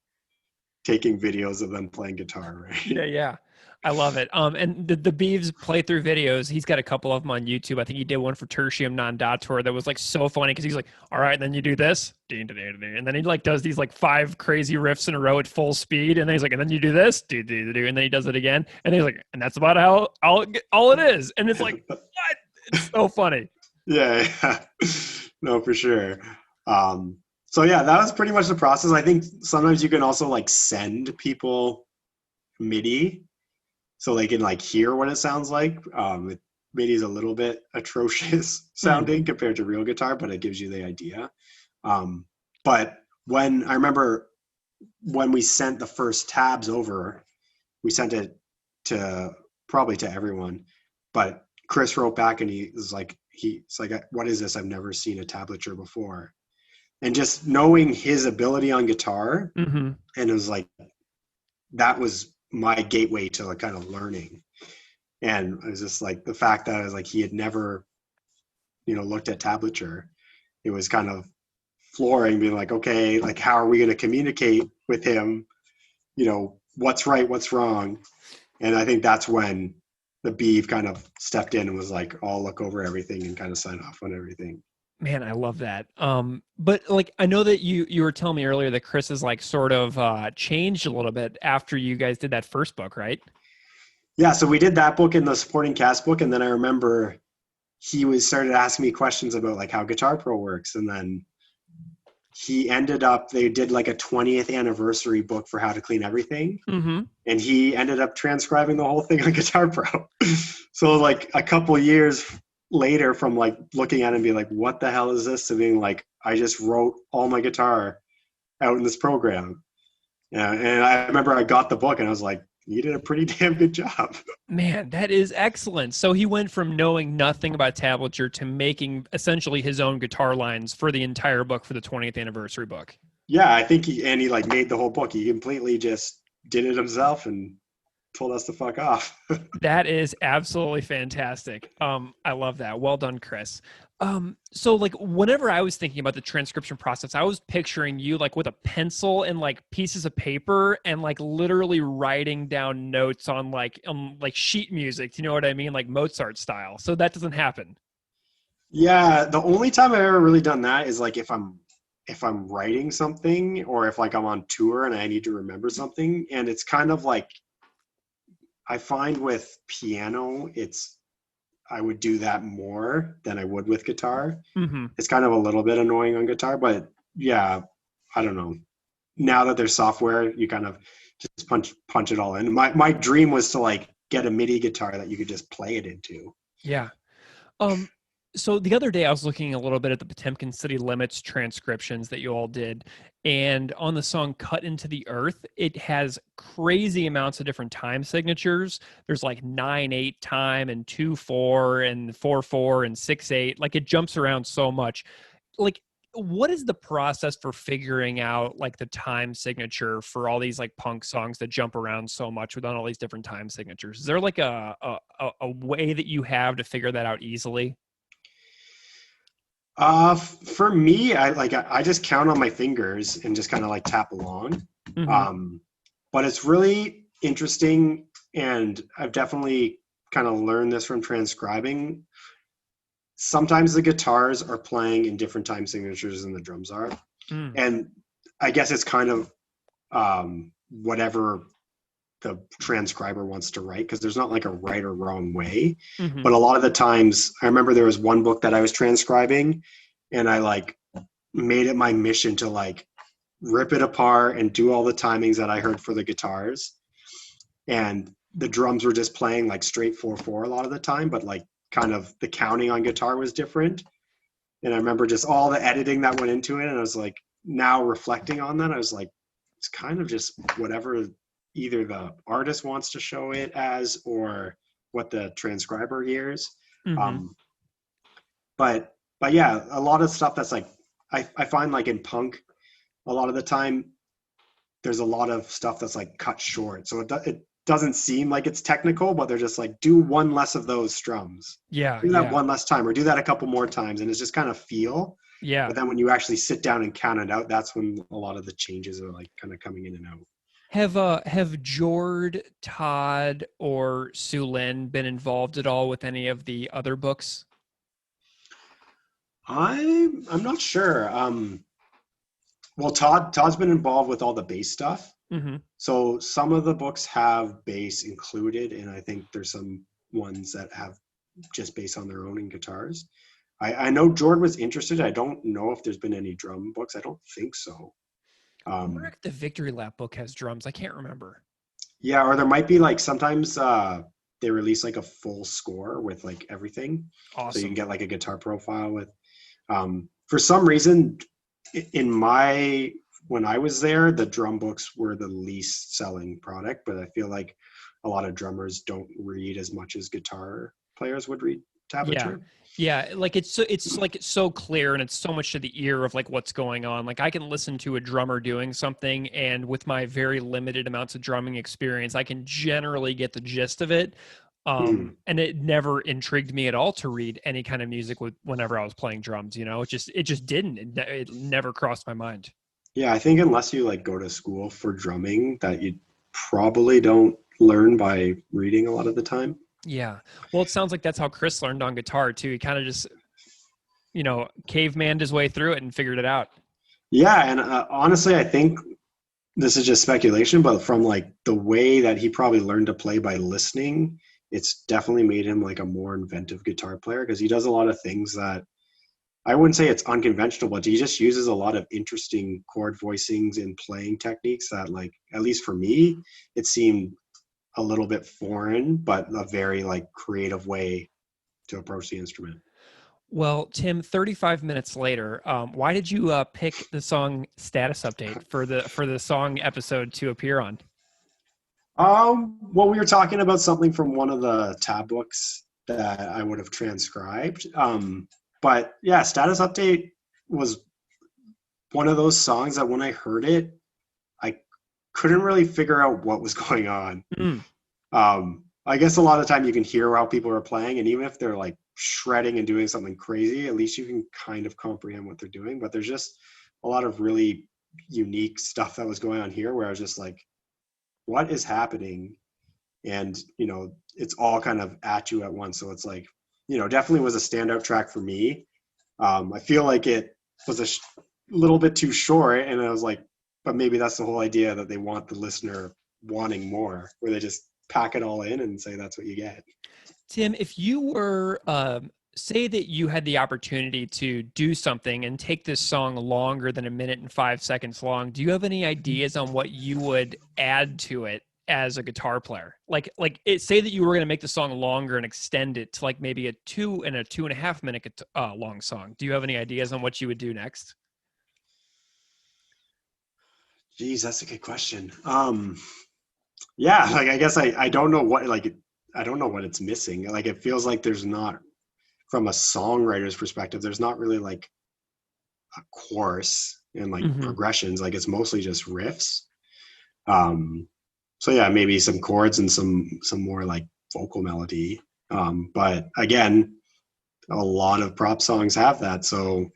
taking videos of them playing guitar, right? Yeah. I love it. And the Beeves playthrough videos, he's got a couple of them on YouTube. I think he did one for Tertium Non Datur that was like so funny because he's like, all right, then you do this. And then he like does these like 5 crazy riffs in a row at full speed. And then he's like, and then you do this. And then he does it again. And he's like, and that's about how all it is. And it's like, what? It's so funny. Yeah. No, for sure. So yeah, that was pretty much the process. I think sometimes you can also like send people MIDI so they can like hear what it sounds like. MIDI is a little bit atrocious sounding compared to real guitar, but it gives you the idea. But when I remember when we sent the first tabs over, we sent it probably to everyone, but Chris wrote back and he's like, what is this? I've never seen a tablature before. And just knowing his ability on guitar, and it was like, that was my gateway to like kind of learning. And it was just like the fact that I was like, he had never, looked at tablature. It was kind of flooring, being like, okay, like, how are we going to communicate with him? What's right, what's wrong? And I think that's when the Beeve kind of stepped in and was like, I'll look over everything and kind of sign off on everything. Man, I love that. But like, I know that you were telling me earlier that Chris has like sort of changed a little bit after you guys did that first book, right? Yeah. So we did that book and the supporting cast book. And then I remember he started asking me questions about like how Guitar Pro works. And then they did like a 20th anniversary book for how to clean everything. Mm-hmm. And he ended up transcribing the whole thing on Guitar Pro. So like a couple years later from like looking at it and being like, what the hell is this? To being like, I just wrote all my guitar out in this program. Yeah. And I remember I got the book and I was like, you did a pretty damn good job. Man, that is excellent. So he went from knowing nothing about tablature to making essentially his own guitar lines for the entire book for the 20th anniversary book. Yeah, I think he like made the whole book. He completely just did it himself and told us to fuck off. That is absolutely fantastic. I love that. Well done, Chris. So like whenever I was thinking about the transcription process, I was picturing you like with a pencil and like pieces of paper and like literally writing down notes on like sheet music. Do you know what I mean? Like Mozart style. So that doesn't happen. Yeah. The only time I've ever really done that is like if I'm writing something or if like I'm on tour and I need to remember something. And it's kind of like, I find with piano, I would do that more than I would with guitar. Mm-hmm. It's kind of a little bit annoying on guitar, but yeah, I don't know. Now that there's software, you kind of just punch it all in. My dream was to like get a MIDI guitar that you could just play it into. Yeah. So the other day I was looking a little bit at the Potemkin City Limits transcriptions that you all did. And on the song Cut Into the Earth, it has crazy amounts of different time signatures. There's like 9/8 time and 2/4 and 4/4 and 6/8. Like it jumps around so much. Like, what is the process for figuring out like the time signature for all these like punk songs that jump around so much with all these different time signatures? Is there like a way that you have to figure that out easily? For me, I just count on my fingers and just kind of like tap along. Mm-hmm. But it's really interesting, and I've definitely kind of learned this from transcribing. Sometimes the guitars are playing in different time signatures than the drums are. Mm. And I guess it's kind of whatever the transcriber wants to write, because there's not like a right or wrong way. Mm-hmm. But a lot of the times, I remember there was one book that I was transcribing, and I like made it my mission to like rip it apart and do all the timings that I heard for the guitars. And the drums were just playing like straight 4/4 a lot of the time, but like kind of the counting on guitar was different. And I remember just all the editing that went into it. And I was like, now reflecting on that, I was like, it's kind of just whatever either the artist wants to show it as or what the transcriber hears. Mm-hmm. But yeah, a lot of stuff that's like, I find like in punk, a lot of the time, there's a lot of stuff that's like cut short. So it doesn't seem like it's technical, but they're just like, do one less of those strums. Yeah. Do that one less time or do that a couple more times. And it's just kind of feel. Yeah. But then when you actually sit down and count it out, that's when a lot of the changes are like kind of coming in and out. Have Jord, Todd, or Sue Lin been involved at all with any of the other books? I'm not sure. Well, Todd's been involved with all the bass stuff. Mm-hmm. So some of the books have bass included, and I think there's some ones that have just bass on their own and guitars. I know Jord was interested. I don't know if there's been any drum books. I don't think so. I wonder if the Victory Lap book has drums. I can't remember. Yeah, or there might be like sometimes they release like a full score with like everything. Awesome. So you can get like a guitar profile with. For some reason, when I was there, the drum books were the least selling product, but I feel like a lot of drummers don't read as much as guitar players would read tablature. Yeah, like it's so clear and it's so much to the ear of like what's going on. Like I can listen to a drummer doing something, and with my very limited amounts of drumming experience, I can generally get the gist of it. And it never intrigued me at all to read any kind of music whenever I was playing drums. You know, it just didn't. It never crossed my mind. Yeah, I think unless you like go to school for drumming, that you probably don't learn by reading a lot of the time. Yeah. Well, it sounds like that's how Chris learned on guitar too. He kind of just, cavemaned his way through it and figured it out. Yeah. And honestly, I think this is just speculation, but from like the way that he probably learned to play by listening, it's definitely made him like a more inventive guitar player because he does a lot of things that I wouldn't say it's unconventional, but he just uses a lot of interesting chord voicings and playing techniques that like, at least for me, it seemed a little bit foreign, but a very like creative way to approach the instrument. Well, Tim, 35 minutes later, why did you pick the song Status Update for the song episode to appear on? Well, we were talking about something from one of the tab books that I would have transcribed. But yeah, Status Update was one of those songs that when I heard it, I couldn't really figure out what was going on. I guess a lot of the time you can hear how people are playing, and even if they're like shredding and doing something crazy, at least you can kind of comprehend what they're doing. But there's just a lot of really unique stuff that was going on here where I was just like, what is happening? And, it's all kind of at you at once. So it's like, definitely was a standout track for me. I feel like it was a little bit too short, and I was like, but maybe that's the whole idea, that they want the listener wanting more, where they just pack it all in and say that's what you get. Tim, if you were, say that you had the opportunity to do something and take this song longer than 1 minute and 5 seconds long, do you have any ideas on what you would add to it as a guitar player? Say that you were going to make the song longer and extend it to like maybe a 2 and a 2.5 minute long song. Do you have any ideas on what you would do next? Geez, that's a good question. Yeah, like I guess I don't know what I don't know what it's missing. Like it feels like there's not, from a songwriter's perspective, there's not really like a chorus and like progressions. Like it's mostly just riffs. So yeah, maybe some chords and some more like vocal melody. But again, a lot of prop songs have that. So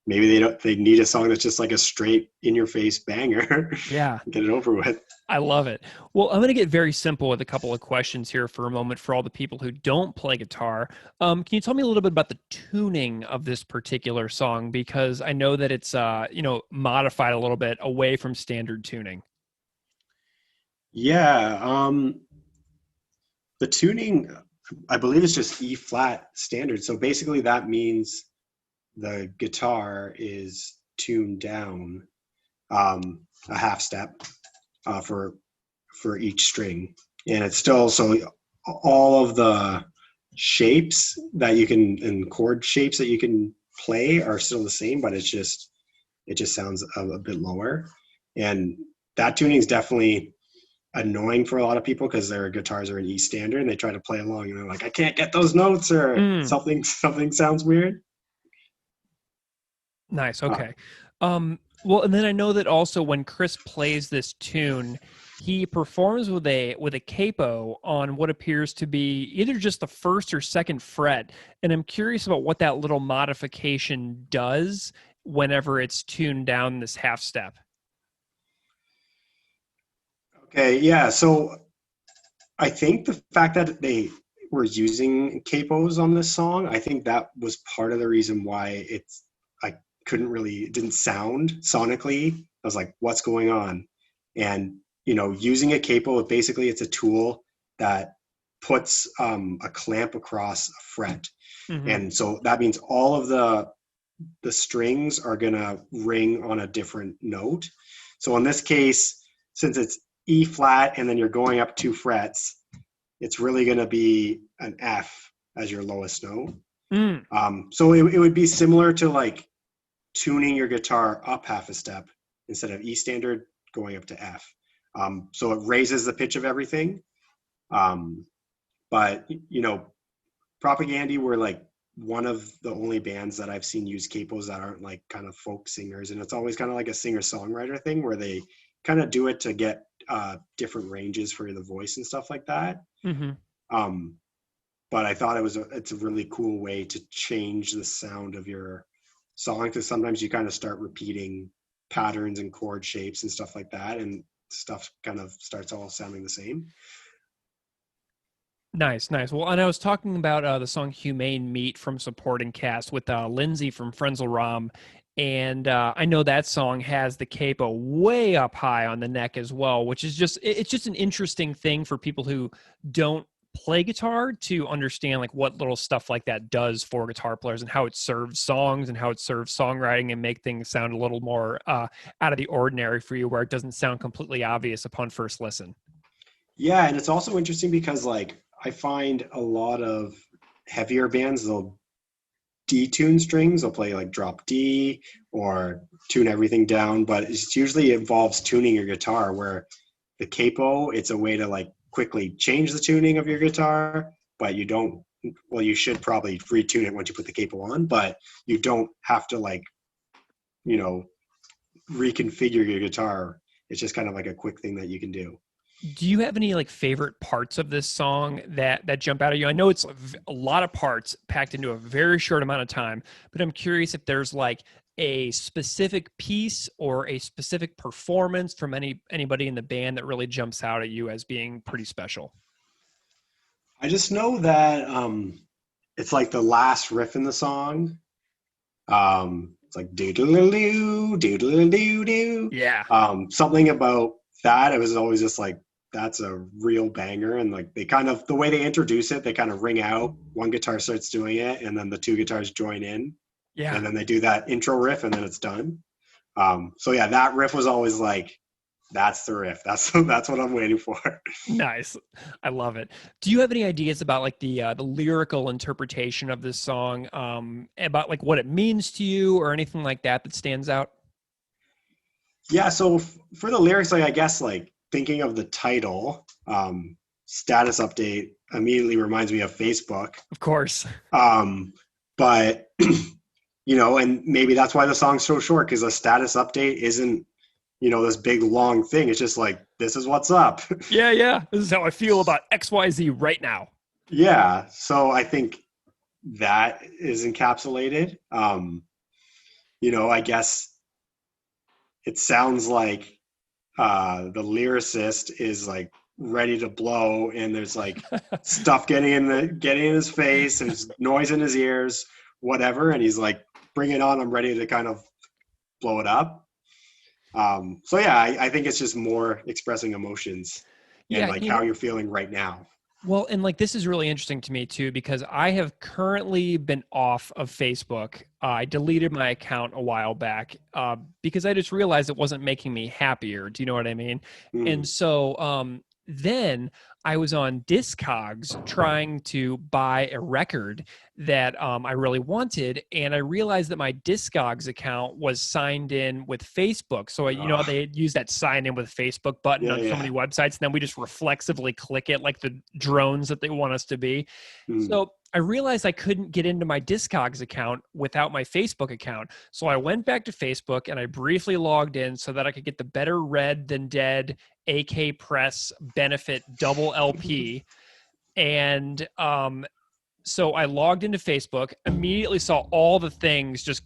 maybe they need a song that's just like a straight in your face banger. Yeah. Get it over with. I love it. Well, I'm going to get very simple with a couple of questions here for a moment for all the people who don't play guitar. Can you tell me a little bit about the tuning of this particular song? Because I know that it's, modified a little bit away from standard tuning. Yeah. The tuning, I believe, is just E flat standard. So basically that means the guitar is tuned down a half step for each string, and it's still so all of the shapes that you can and chord shapes that you can play are still the same, but it just sounds a bit lower, and that tuning is definitely annoying for a lot of people because their guitars are in E standard and they try to play along and they're like, I can't get those notes, or something sounds weird. Nice. Okay. Well, and then I know that also when Chris plays this tune, he performs with a capo on what appears to be either just the first or second fret. And I'm curious about what that little modification does whenever it's tuned down this half step. Okay, yeah. So I think the fact that they were using capos on this song, I think that was part of the reason why it didn't sound sonically. I was like, what's going on? And, using a capo, it's a tool that puts a clamp across a fret. Mm-hmm. And so that means all of the strings are going to ring on a different note. So in this case, since it's E flat and then you're going up 2 frets, it's really going to be an F as your lowest note. So it would be similar to like tuning your guitar up half a step instead of E standard going up to F. So it raises the pitch of everything. But, Propagandy were like one of the only bands that I've seen use capos that aren't like kind of folk singers. And it's always kind of like a singer-songwriter thing where they kind of do it to get different ranges for the voice and stuff like that. Mm-hmm. But I thought it's a really cool way to change the sound of your song, because sometimes you kind of start repeating patterns and chord shapes and stuff like that, and stuff kind of starts all sounding the same. Nice. Well, and I was talking about the song Humane Meat from Supporting Cast with Lindsay from Frenzel Rom. And I know that song has the capo way up high on the neck as well, which is it's just an interesting thing for people who don't play guitar to understand like what little stuff like that does for guitar players and how it serves songs and how it serves songwriting and make things sound a little more out of the ordinary for you, where it doesn't sound completely obvious upon first listen. Yeah, and it's also interesting because like I find a lot of heavier bands, they'll detune strings, they'll play like drop D or tune everything down, but it usually involves tuning your guitar, where the capo, it's a way to like quickly change the tuning of your guitar, but you should probably retune it once you put the capo on, but you don't have to like, reconfigure your guitar. It's just kind of like a quick thing that you can do. Do you have any like favorite parts of this song that jump out at you? I know it's a lot of parts packed into a very short amount of time, but I'm curious if there's like a specific piece or a specific performance from anybody in the band that really jumps out at you as being pretty special. I just know that it's like the last riff in the song. It's like doodle-doo, doodle-doo-doo. Yeah. Something about that, it was always just like, that's a real banger. And like they kind of, the way they introduce it, they kind of ring out, one guitar starts doing it and then the 2 guitars join in. Yeah. And then they do that intro riff and then it's done. So yeah, that riff was always like, that's the riff. That's what I'm waiting for. Nice. I love it. Do you have any ideas about like the lyrical interpretation of this song, about like what it means to you or anything like that stands out? Yeah. So for the lyrics, like, I guess like thinking of the title, status update immediately reminds me of Facebook. Of course. But and maybe that's why the song's so short, because a status update isn't, this big long thing. It's just like, this is what's up. Yeah. This is how I feel about XYZ right now. Yeah. So I think that is encapsulated. I guess it sounds like the lyricist is like ready to blow, and there's like stuff getting in his face and noise in his ears, whatever. And he's like, bring it on. I'm ready to kind of blow it up. So yeah, I think it's just more expressing emotions and like how you're feeling right now. Well, and like this is really interesting to me too, because I have currently been off of Facebook. I deleted my account a while back because I just realized it wasn't making me happier. Do you know what I mean? And Mm. so then I was on Discogs trying to buy a record that I really wanted, and I realized that my Discogs account was signed in with Facebook. So you know they use that sign in with Facebook button Yeah, on so yeah. many websites, and then we just reflexively click it like the drones that they want us to be. Mm. So I realized I couldn't get into my Discogs account without my Facebook account. So I went back to Facebook and I briefly logged in so that I could get the Better Red Than Dead AK Press benefit double LP. And so I logged into Facebook, immediately saw all the things just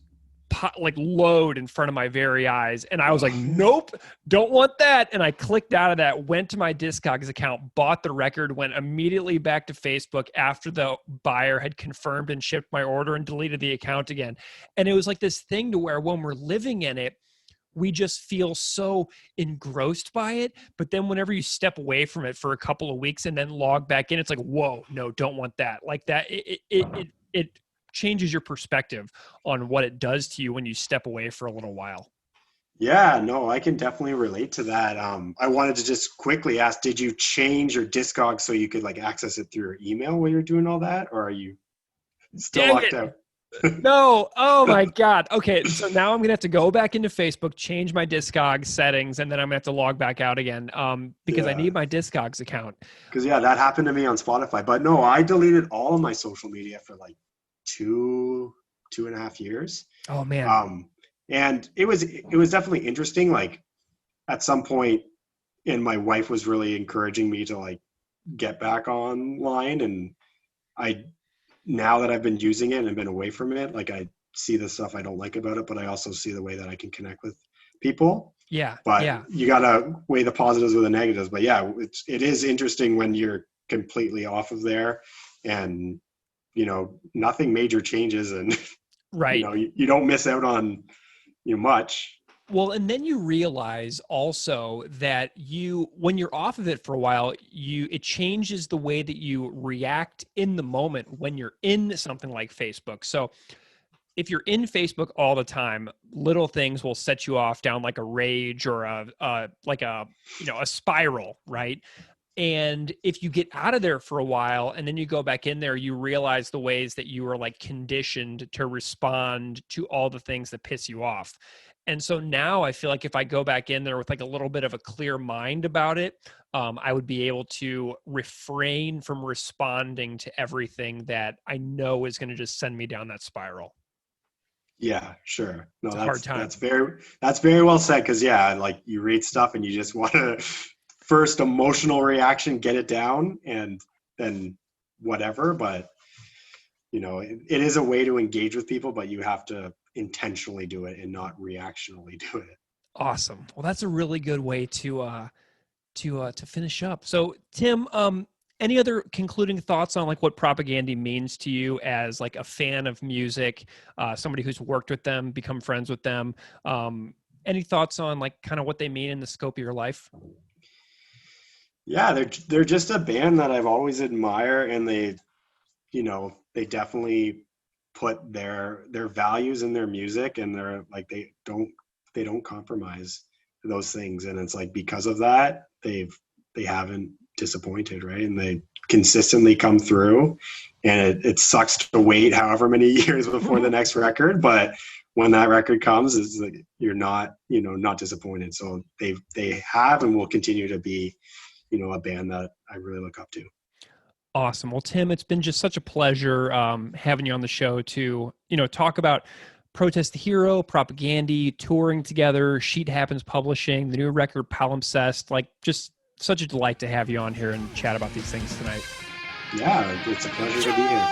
like load in front of my very eyes. And I was like, nope, don't want that. And I clicked out of that, went to my Discogs account, bought the record, went immediately back to Facebook after the buyer had confirmed and shipped my order, and deleted the account again. And it was like this thing to where when we're living in it, we just feel so engrossed by it. But then whenever you step away from it for a couple of weeks and then log back in, it's like, whoa, no, don't want that. Like that, it changes your perspective on what it does to you when you step away for a little while. Yeah, no, I can definitely relate to that. I wanted to just quickly ask, did you change your Discogs so you could like access it through your email while you're doing all that? Or are you still Dang locked it. out? No. Oh my God. Okay. So now I'm going to have to go back into Facebook, change my Discogs settings, and then I'm going to have to log back out again because I need my Discogs account. Because yeah, that happened to me on Spotify. But no, I deleted all of my social media for like 2.5 years. Oh man. And it was definitely interesting. Like at some point, and my wife was really encouraging me to like get back online. And now that I've been using it and been away from it, like I see the stuff I don't like about it, but I also see the way that I can connect with people. Yeah. But yeah. you gotta weigh the positives with the negatives. But yeah, it is interesting when you're completely off of there, and nothing major changes, and Right. you don't miss out on much. Well, and then you realize also that when you're off of it for a while, it changes the way that you react in the moment when you're in something like Facebook. So if you're in Facebook all the time, little things will set you off down like a rage or a spiral, right? And if you get out of there for a while and then you go back in there, you realize the ways that you were like conditioned to respond to all the things that piss you off. And so now I feel like if I go back in there with like a little bit of a clear mind about it, I would be able to refrain from responding to everything that I know is going to just send me down that spiral. Yeah, sure. No, it's a hard time. That's very well said. Because yeah, like you read stuff and you just want to first emotional reaction, get it down, and then whatever. But it is a way to engage with people, but you have to intentionally do it and not reactionally do it. Awesome. Well, that's a really good way to finish up. So Tim, any other concluding thoughts on like what Propagandhi means to you as like a fan of music, somebody who's worked with them, become friends with them? Any thoughts on like kind of what they mean in the scope of your life? Yeah, they're just a band that I've always admired, and they definitely put their values in their music, and they're like they don't compromise those things. And it's like because of that, they haven't disappointed, right? And they consistently come through, and it sucks to wait however many years before the next record, but when that record comes, it's like you're not disappointed. So they have and will continue to be a band that I really look up to. Awesome. Well, Tim, it's been just such a pleasure having you on the show to talk about Protest the Hero, Propagandhi, touring together, Sheet Happens Publishing, the new record Palimpsest. Like, just such a delight to have you on here and chat about these things tonight. Yeah, it's a pleasure to be here.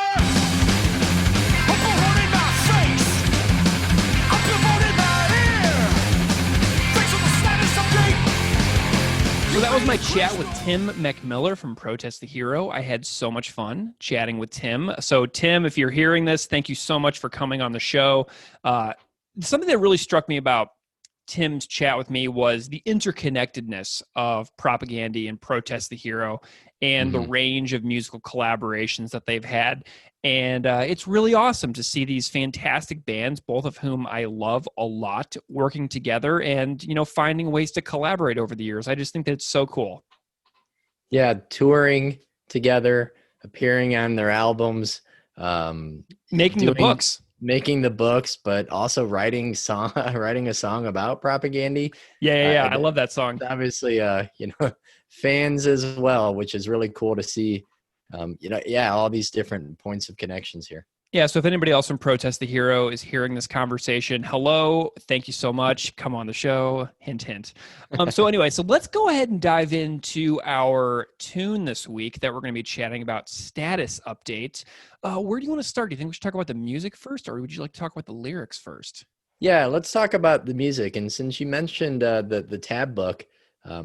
So that was my chat with Tim MacMillar from Protest the Hero. I had so much fun chatting with Tim. So Tim, if you're hearing this, thank you so much for coming on the show. Something that really struck me about Tim's chat with me was the interconnectedness of Propagandhi and Protest the Hero. and the Mhm. range of musical collaborations that they've had. And it's really awesome to see these fantastic bands, both of whom I love a lot, working together and, finding ways to collaborate over the years. I just think that it's so cool. Yeah, touring together, appearing on their albums, um, Making the doing books. making the books, but also writing song writing a song about propaganda. Yeah. I And love that song. obviously, fans as well, which is really cool to see. All these different points of connections here. Yeah, so if anybody else from Protest the Hero is hearing this conversation, hello, thank you so much. Come on the show, hint, hint. So anyway, so let's go ahead and dive into our tune this week that we're going to be chatting about, Status Update. Where do you want to start? Do you think we should talk about the music first, or would you like to talk about the lyrics first? Yeah, let's talk about the music. And since you mentioned the tab book,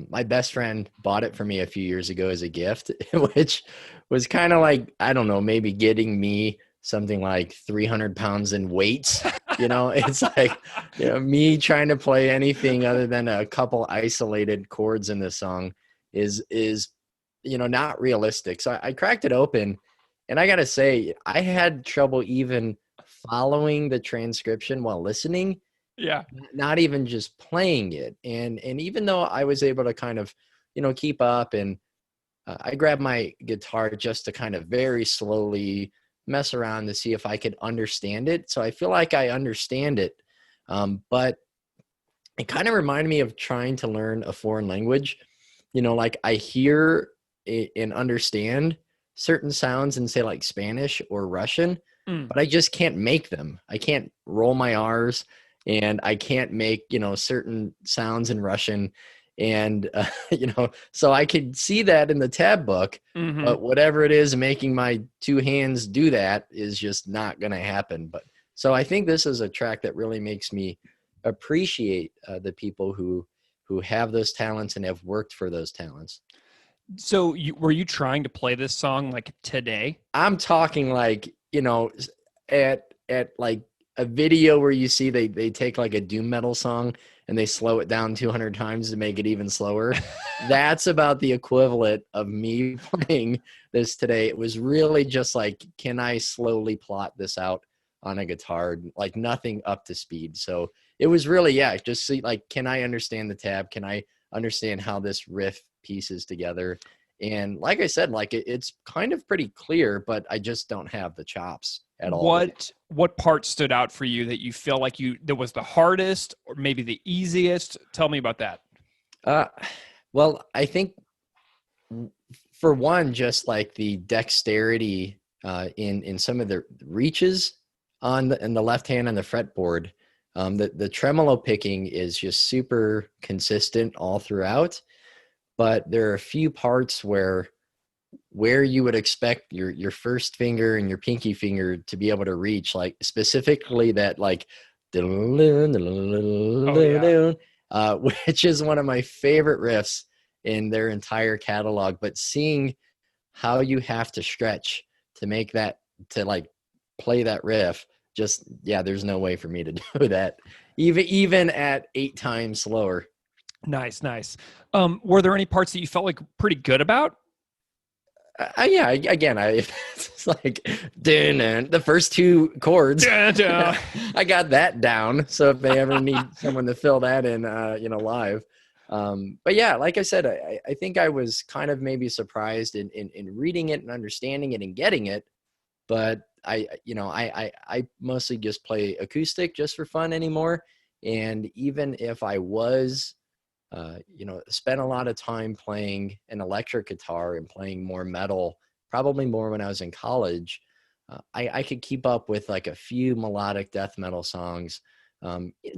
my best friend bought it for me a few years ago as a gift, which was kind of like, I don't know, maybe getting me something like 300 pounds in weights. It's like, me trying to play anything other than a couple isolated chords in the song is not realistic. So I cracked it open, and I got to say, I had trouble even following the transcription while listening. Yeah. Not even just playing it. And even though I was able to kind of, keep up, and I grabbed my guitar just to kind of very slowly mess around to see if I could understand it. So I feel like I understand it. But it kind of reminded me of trying to learn a foreign language. Like I hear and understand certain sounds in, say, like Spanish or Russian, but I just can't make them. I can't roll my R's, and I can't make, certain sounds in Russian. And, so I could see that in the tab book, but whatever it is making my two hands do that is just not going to happen. But so I think this is a track that really makes me appreciate the people who have those talents and have worked for those talents. So were you trying to play this song like today? I'm talking like, at like a video where you see they take like a doom metal song and they slow it down 200 times to make it even slower. That's about the equivalent of me playing this today. It was really just like, can I slowly plot this out on a guitar? Like nothing up to speed. So it was really, just see, like, can I understand the tab? Can I understand how this riff pieces together? And like I said, like it's kind of pretty clear, but I just don't have the chops at all. What part stood out for you that you feel like that was the hardest or maybe the easiest? Tell me about that. Well, I think for one, just like the dexterity in some of the reaches in the left hand on the fretboard, the tremolo picking is just super consistent all throughout. But there are a few parts where you would expect your first finger and your pinky finger to be able to reach, like specifically that like, which is one of my favorite riffs in their entire catalog. But seeing how you have to stretch to make that, to like play that riff, just, there's no way for me to do that, even at 8 times slower. Nice. Were there any parts that you felt like pretty good about? It's like the first 2 chords. I got that down. So if they ever need someone to fill that in, live. But yeah, like I said, I think I was kind of maybe surprised in reading it and understanding it and getting it. But I mostly just play acoustic just for fun anymore. And even if I was, spent a lot of time playing an electric guitar and playing more metal, probably more when I was in college, I could keep up with like a few melodic death metal songs,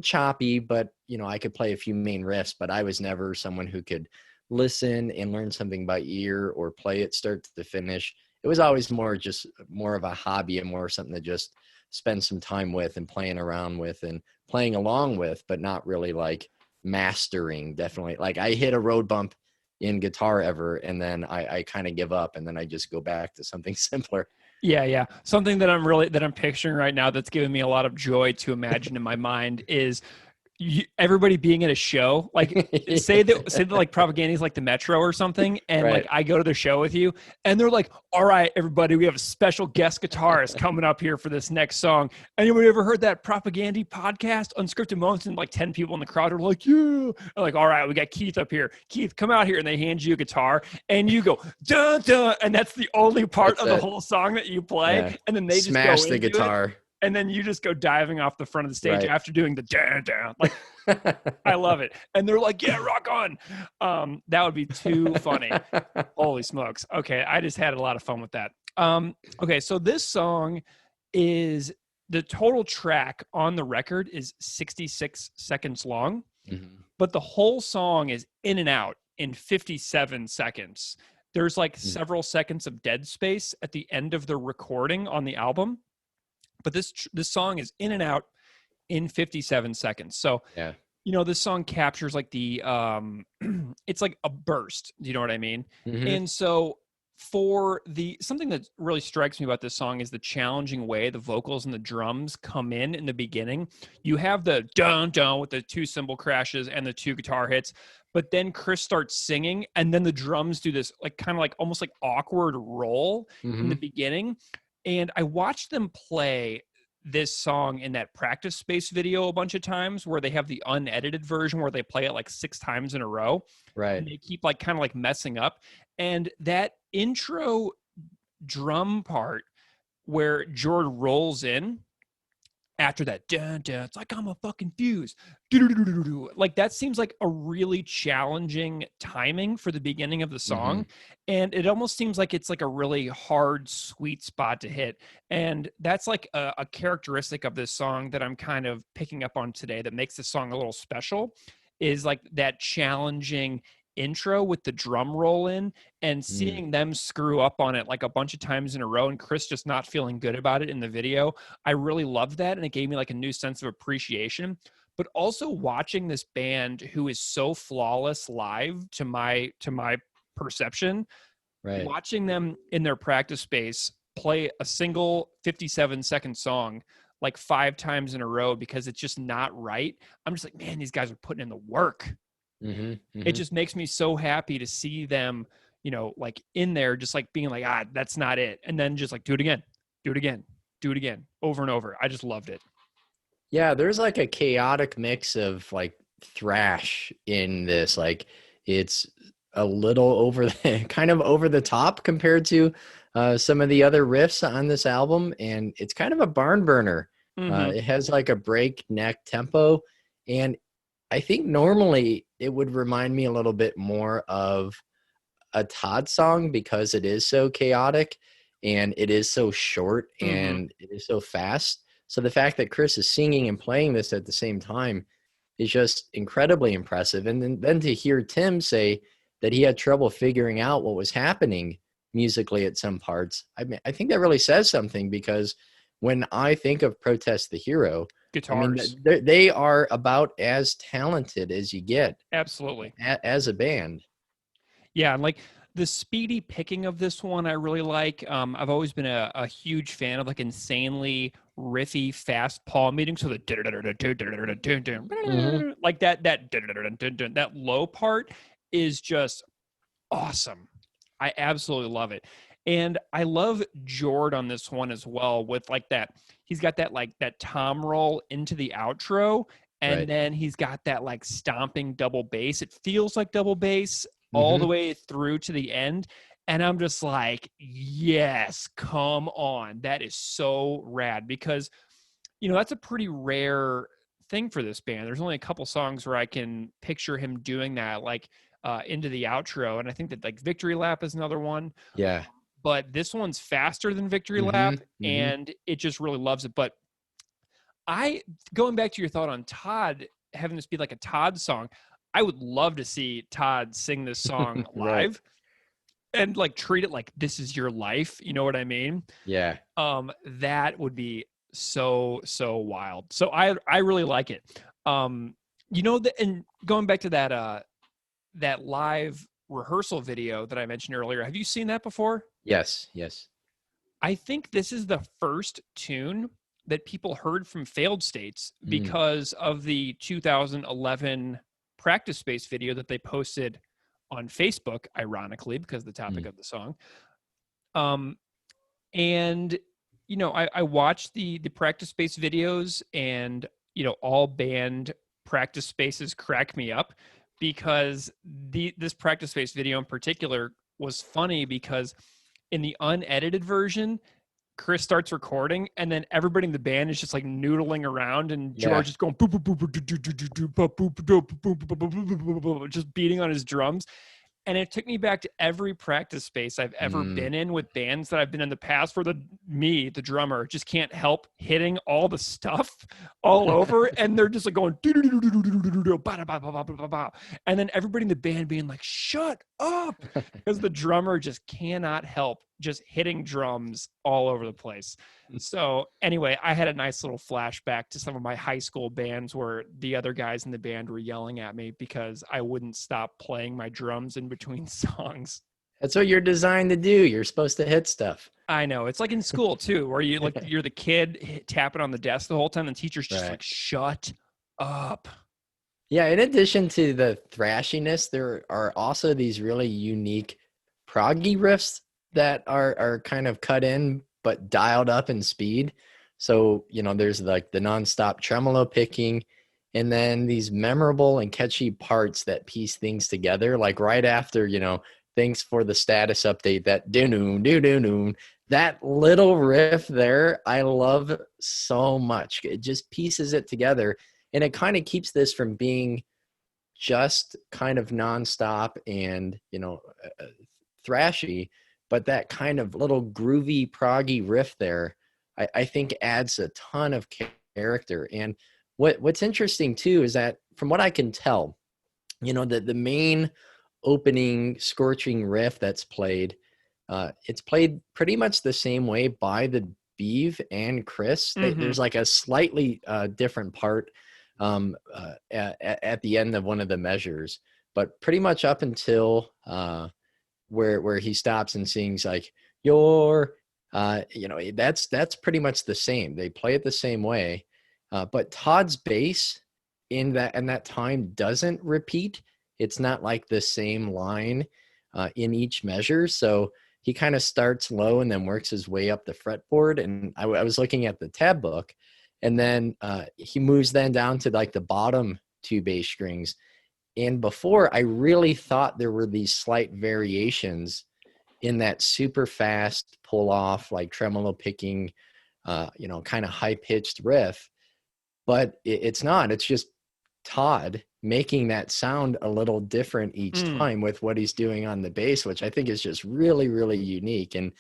choppy, but, I could play a few main riffs, but I was never someone who could listen and learn something by ear or play it start to finish. It was always more of a hobby and more something to just spend some time with and playing around with and playing along with, but not really like mastering. Definitely, like I hit a road bump in Guitar Ever and then I kind of give up and then I just go back to something simpler. Yeah. Something that I'm picturing right now that's giving me a lot of joy to imagine in my mind is everybody being at a show, like say that like Propaganda is like the Metro or something, and Right. like I go to the show with you, and they're like, "All right, everybody, we have a special guest guitarist coming up here for this next song." Anybody ever heard that Propaganda podcast, Unscripted Moments? And like 10 people in the crowd are like, "Yeah." I'm like, "All right, we got Keith up here. Keith, come out here," and they hand you a guitar, and you go dun dun, and that's the only part of the whole song that you play, and then they smash just go the guitar. and then you just go diving off the front of the stage after doing the down down. Like, I love it. And they're like, "Yeah, rock on." That would be too funny. Holy smokes. Okay, I just had a lot of fun with that. Okay, so this song is the total track on the record is 66 seconds long, but the whole song is in and out in 57 seconds. There's like several seconds of dead space at the end of the recording on the album. But this song is in and out in 57 seconds. So, this song captures like the, it's like a burst. Do you know what I mean? And so something that really strikes me about this song is the challenging way the vocals and the drums come in the beginning. You have the dun dun with the 2 cymbal crashes and the 2 guitar hits, but then Chris starts singing, and then the drums do this like kind of like almost like awkward roll in the beginning. And I watched them play this song in that practice space video a bunch of times, where they have the unedited version where they play it like 6 times in a row. Right. And they keep like kind of like messing up. And that intro drum part where Jordan rolls in after that, dun, dun, it's like, "I'm a fucking fuse." Like, that seems like a really challenging timing for the beginning of the song. And it almost seems like it's like a really hard, sweet spot to hit. And that's like a characteristic of this song that I'm kind of picking up on today that makes this song a little special, is like that challenging intro with the drum roll in, and seeing them screw up on it like a bunch of times in a row, and Chris just not feeling good about it in the video. I really loved that, and it gave me like a new sense of appreciation. But also watching this band who is so flawless live to my perception, watching them in their practice space play a single 57-second song like 5 times in a row because it's just not right. I'm just like, man, these guys are putting in the work. It just makes me so happy to see them, like in there, just like being like, that's not it. And then just like, do it again, over and over. I just loved it. Yeah, there's like a chaotic mix of like thrash in this. Like, it's a little kind of over the top compared to some of the other riffs on this album. And it's kind of a barn burner. It has like a breakneck tempo. And I think normally it would remind me a little bit more of a Todd song because it is so chaotic and it is so short and it is so fast. So the fact that Chris is singing and playing this at the same time is just incredibly impressive. And then to hear Tim say that he had trouble figuring out what was happening musically at some parts, I think that really says something, because when I think of Protest the Hero, guitars, I mean, they are about as talented as you get. Absolutely. As a band. Yeah. And like the speedy picking of this one, I really like. I've always been a huge fan of like insanely riffy, fast palm meeting. So the like that low part is just awesome. I absolutely love it. And I love Jord on this one as well, with like that. He's got that like that tom roll into the outro, and then he's got that like stomping double bass. It feels like double bass all the way through to the end. And I'm just like, yes, come on. That is so rad, because, that's a pretty rare thing for this band. There's only a couple songs where I can picture him doing that, like into the outro. And I think that like Victory Lap is another one. Yeah. But this one's faster than Victory Lap, and it just really loves it. But going back to your thought on Todd, having this be like a Todd song, I would love to see Todd sing this song live and like treat it like this is your life. You know what I mean? Yeah. That would be so wild. So I really like it. And going back to that live rehearsal video that I mentioned earlier, have you seen that before? Yes. I think this is the first tune that people heard from failed states Mm. because of the 2011 practice space video that they posted on Facebook, ironically, because of the topic of the song. And, you know, I watched the practice space videos, and, you know, all band practice spaces crack me up, because this practice space video in particular was funny because in the unedited version, Chris starts recording, and then everybody in the band is just like noodling around, and George is going boop, boop, boop, boop, boop, boop, boop, boop, boop, boop, boop, boop, just beating on his drums. And it took me back to every practice space I've ever been in with bands that I've been in the past, where the drummer, just can't help hitting all the stuff all over, and they're just like going, and then everybody in the band being like, shut up, because the drummer just cannot help just hitting drums all over the place. So anyway, I had a nice little flashback to some of my high school bands where the other guys in the band were yelling at me because I wouldn't stop playing my drums in between songs. That's what you're designed to do. You're supposed to hit stuff. I know. It's like in school too, where you're the kid tapping on the desk the whole time. And the teacher's just like, shut up. Yeah. In addition to the thrashiness, there are also these really unique proggy riffs that are kind of cut in but dialed up in speed. So, you know, there's like the nonstop tremolo picking, and then these memorable and catchy parts that piece things together, like right after, you know, thanks for the status update, that do-do-do-do-do, that little riff there, I love so much. It just pieces it together, and it kind of keeps this from being just kind of nonstop and, you know, thrashy, but that kind of little groovy, proggy riff there, I think adds a ton of character. And what's interesting too is that, from what I can tell, you know, the main opening scorching riff that's played, it's played pretty much the same way by the Beeve and Chris. There's like a slightly different part at the end of one of the measures, but pretty much up until where he stops and sings like you know, that's pretty much the same. They play it the same way, but Todd's bass in that time doesn't repeat. It's not like the same line in each measure. So he kind of starts low and then works his way up the fretboard. And I was looking at the tab book, and then he moves then down to like the bottom two bass strings. And before, I really thought there were these slight variations in that super fast pull off, like tremolo picking, you know, kind of high pitched riff, but it's not. It's just Todd making that sound a little different each time with what he's doing on the bass, which I think is just really, really unique. And,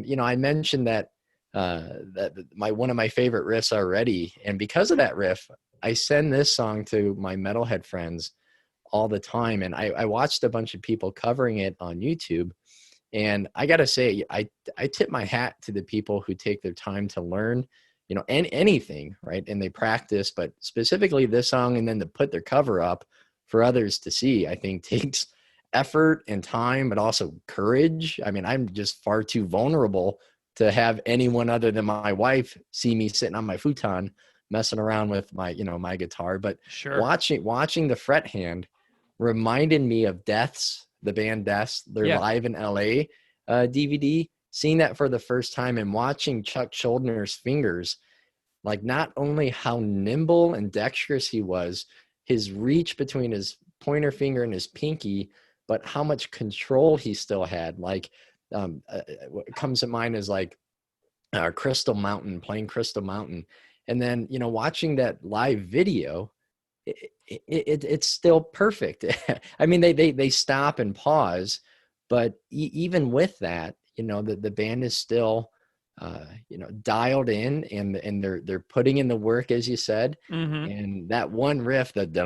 you know, I mentioned that one of my favorite riffs already. And because of that riff, I send this song to my metalhead friends all the time. And I watched a bunch of people covering it on YouTube. And I got to say, I tip my hat to the people who take their time to learn, you know, anything, right? And they practice, but specifically this song, and then to put their cover up for others to see, I think takes effort and time, but also courage. I mean, I'm just far too vulnerable to have anyone other than my wife see me sitting on my futon messing around with my, you know, my guitar. But sure, watching the fret hand reminded me of the band Deaths, their Live in LA DVD, seeing that for the first time and watching Chuck Schuldner's fingers, like not only how nimble and dexterous he was, his reach between his pointer finger and his pinky, but how much control he still had. Like what comes to mind is like Crystal Mountain, playing Crystal Mountain. And then, you know, watching that live video, it's still perfect. I mean, they stop and pause, but even with that, you know, the band is still, you know, dialed in, and they're putting in the work, as you said. And that one riff, that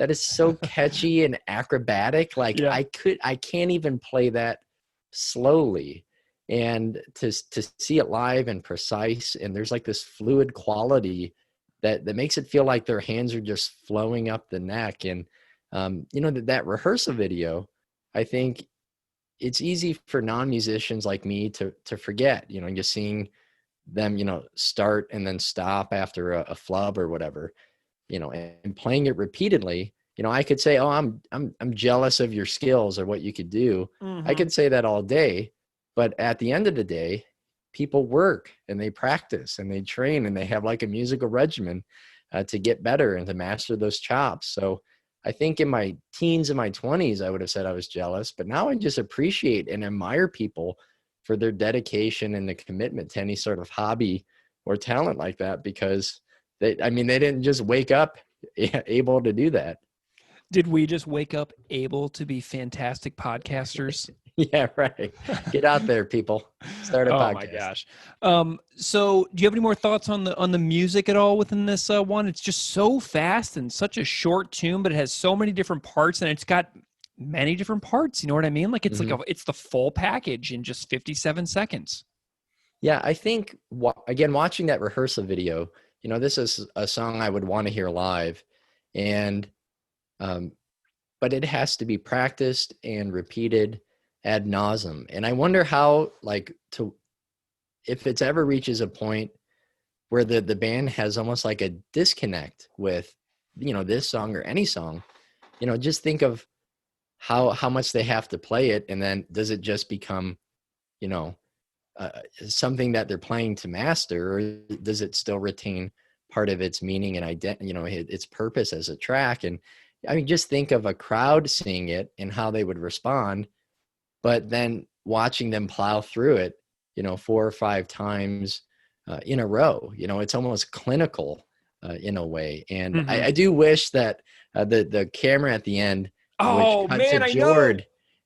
is so catchy and acrobatic. Like I can't even play that slowly. And to see it live and precise, and there's like this fluid quality that makes it feel like their hands are just flowing up the neck. And, you know, that rehearsal video, I think it's easy for non-musicians like me to forget, you know, just seeing them, start and then stop after a flub or whatever, and playing it repeatedly, I could say, oh, I'm jealous of your skills or what you could do. I could say that all day, but at the end of the day, people work and they practice and they train and they have like a musical regimen to get better and to master those chops. So I think in my teens and my 20s, I would have said I was jealous, but now I just appreciate and admire people for their dedication and the commitment to any sort of hobby or talent like that, because they didn't just wake up able to do that. Did we just wake up able to be fantastic podcasters? Yeah, right. Get out there, people. Start a podcast. Oh my gosh. So do you have any more thoughts on the music at all within this one? It's just so fast and such a short tune, but it has so many different parts and it's got many different parts. You know what I mean? Like it's it's the full package in just 57 seconds. Yeah, I think again, watching that rehearsal video, this is a song I would want to hear live, and but it has to be practiced and repeated ad nauseum. And I wonder how, if it's ever reaches a point where the band has almost like a disconnect with, this song or any song, just think of how much they have to play it. And then does it just become, something that they're playing to master, or does it still retain part of its meaning and its purpose as a track? And I mean, just think of a crowd seeing it and how they would respond, but then watching them plow through it, 4 or 5 times in a row. It's almost clinical in a way. And I do wish that the camera at the end, oh man, I know.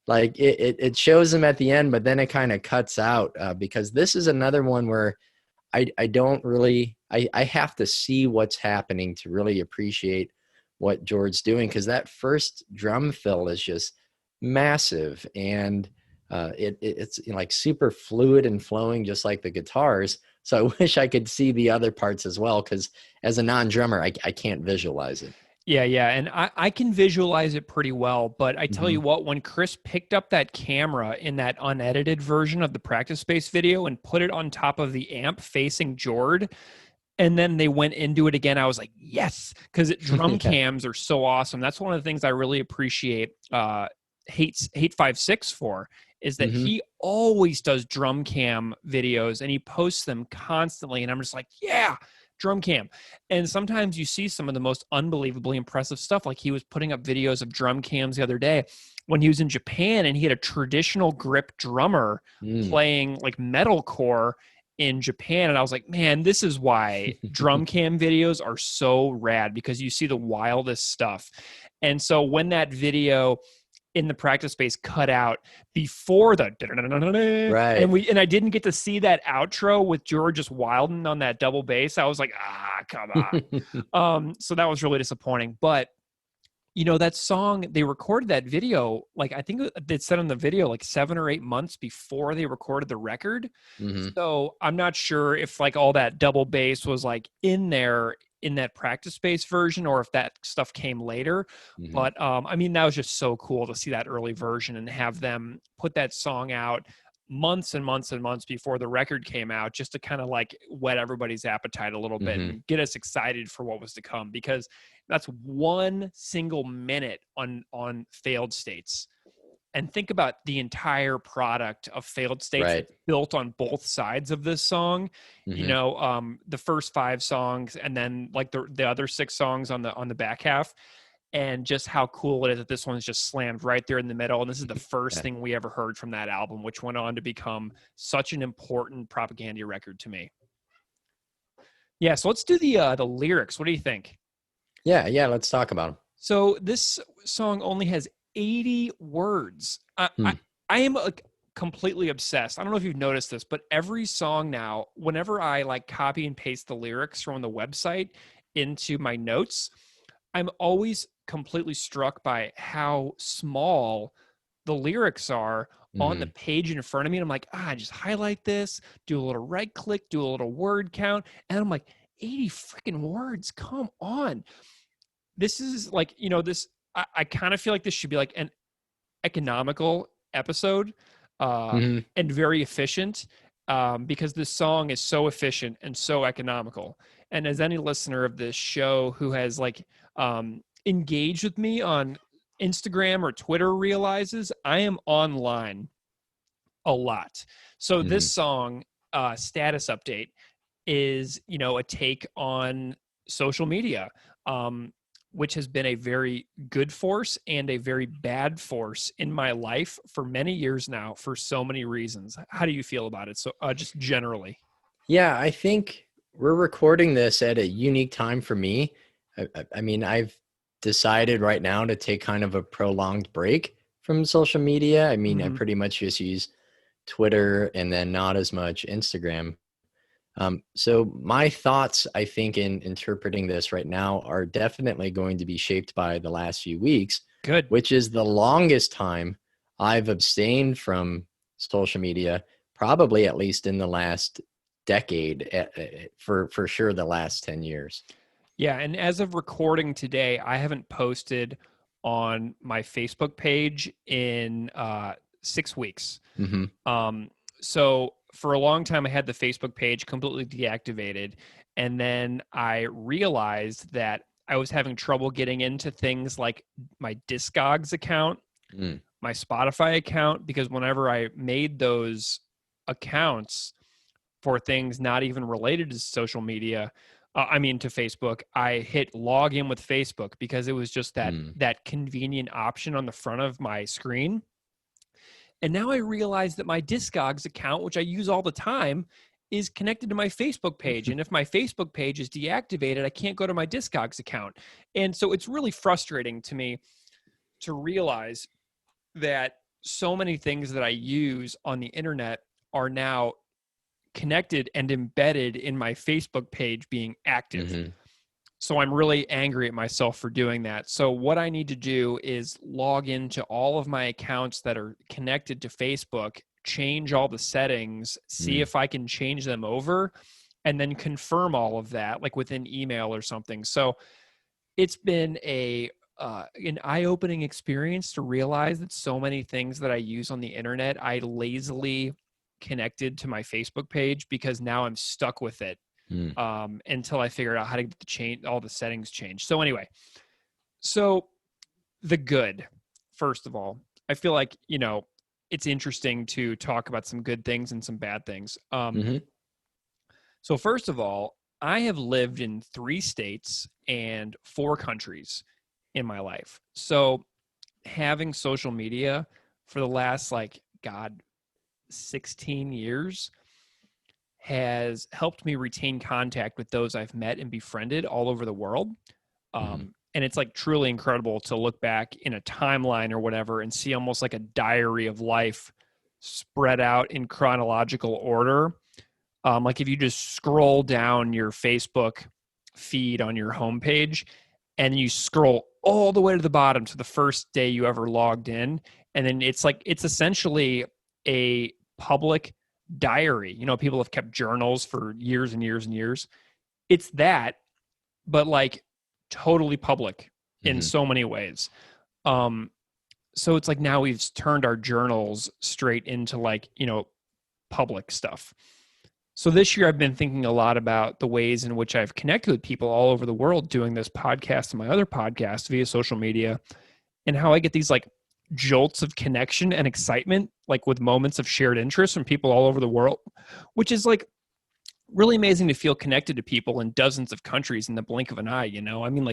Like it shows them at the end, but then it kind of cuts out because this is another one where I don't really, I have to see what's happening to really appreciate what George's doing, because that first drum fill is just massive, and it's like super fluid and flowing, just like the guitars. So I wish I could see the other parts as well, because as a non-drummer, I can't visualize it. Yeah. And I can visualize it pretty well, but I tell you what, when Chris picked up that camera in that unedited version of the practice space video and put it on top of the amp facing Jord, and then they went into it again, I was like, yes, because drum cams are so awesome. That's one of the things I really appreciate Hate 56 for, is that he always does drum cam videos and he posts them constantly. And I'm just like, yeah, drum cam. And sometimes you see some of the most unbelievably impressive stuff. Like he was putting up videos of drum cams the other day when he was in Japan, and he had a traditional grip drummer playing like metalcore in Japan. And I was like, man, this is why drum cam videos are so rad, because you see the wildest stuff. And so when that video in the practice space cut out before the right, and I didn't get to see that outro with George just wilding on that double bass, I was like, come on. So that was really disappointing. But that song, they recorded that video, like I think they said on the video, like 7 or 8 months before they recorded the record. So I'm not sure if like all that double bass was like in there in that practice space version, or if that stuff came later. But I mean, that was just so cool to see that early version and have them put that song out months and months and months before the record came out, just to kind of like whet everybody's appetite a little bit and get us excited for what was to come, because that's 1 single minute on Failed States. And think about the entire product of Failed States built on both sides of this song. The first 5 songs, and then like the other 6 songs on the back half, and just how cool it is that this one's just slammed right there in the middle. And this is the first thing we ever heard from that album, which went on to become such an important propaganda record to me. Yeah, so let's do the lyrics. What do you think? Yeah, let's talk about them. So this song only has 80 words. I am completely obsessed. I don't know if you've noticed this, but every song now, whenever I like copy and paste the lyrics from the website into my notes, I'm always completely struck by how small the lyrics are on the page in front of me. And I'm like, just highlight this, do a little right click, do a little word count. And I'm like, 80 freaking words. Come on. This is like, I kind of feel like this should be like an economical episode and very efficient. because this song is so efficient and so economical. And as any listener of this show who has like engaged with me on Instagram or Twitter realizes, I am online a lot. So this song, Status Update, is, you know, a take on social media, which has been a very good force and a very bad force in my life for many years now for so many reasons. How do you feel about it? So just generally. Yeah, I think we're recording this at a unique time for me. I mean, I've decided right now to take kind of a prolonged break from social media. I mean, I pretty much just use Twitter and then not as much Instagram. So my thoughts, I think, in interpreting this right now are definitely going to be shaped by the last few weeks. Good. Which is the longest time I've abstained from social media, probably at least in the last decade, for sure the last 10 years. Yeah, and as of recording today, I haven't posted on my Facebook page in 6 weeks. So for a long time, I had the Facebook page completely deactivated. And then I realized that I was having trouble getting into things like my Discogs account, my Spotify account, because whenever I made those accounts for things not even related to social media, to Facebook, I hit log in with Facebook because it was just that convenient option on the front of my screen. And now I realize that my Discogs account, which I use all the time, is connected to my Facebook page. And if my Facebook page is deactivated, I can't go to my Discogs account. And so it's really frustrating to me to realize that so many things that I use on the internet are now connected and embedded in my Facebook page being active. So I'm really angry at myself for doing that. So what I need to do is log into all of my accounts that are connected to Facebook, change all the settings, see if I can change them over, and then confirm all of that, like within email or something. So it's been an eye-opening experience to realize that so many things that I use on the internet, I lazily connected to my Facebook page because now I'm stuck with it. Until I figured out how to get all the settings changed. So anyway, the good, first of all, I feel like, you know, it's interesting to talk about some good things and some bad things. So first of all, I have lived in 3 states and 4 countries in my life. So having social media for the last 16 years has helped me retain contact with those I've met and befriended all over the world. And it's like truly incredible to look back in a timeline or whatever and see almost like a diary of life spread out in chronological order. Like if you just scroll down your Facebook feed on your homepage and you scroll all the way to the bottom to the first day you ever logged in, and then it's essentially a public diary. You know, people have kept journals for years and years and years. It's that, but like totally public in so many ways. So it's like now we've turned our journals straight into public stuff. So this year I've been thinking a lot about the ways in which I've connected with people all over the world doing this podcast and my other podcast via social media, and how I get these jolts of connection and excitement, with moments of shared interest from people all over the world, which is really amazing to feel connected to people in dozens of countries in the blink of an eye. You know, I mean,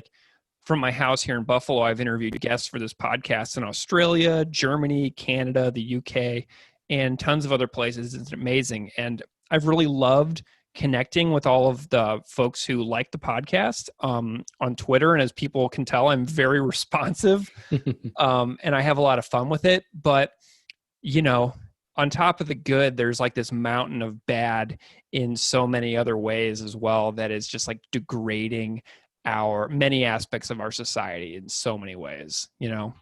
from my house here in Buffalo, I've interviewed guests for this podcast in Australia, Germany, Canada, the UK, and tons of other places. It's amazing. And I've really loved connecting with all of the folks who like the podcast on Twitter. And as people can tell, I'm very responsive and I have a lot of fun with it. But, you know, on top of the good, there's this mountain of bad in so many other ways as well that is just degrading many aspects of our society in so many ways, you know?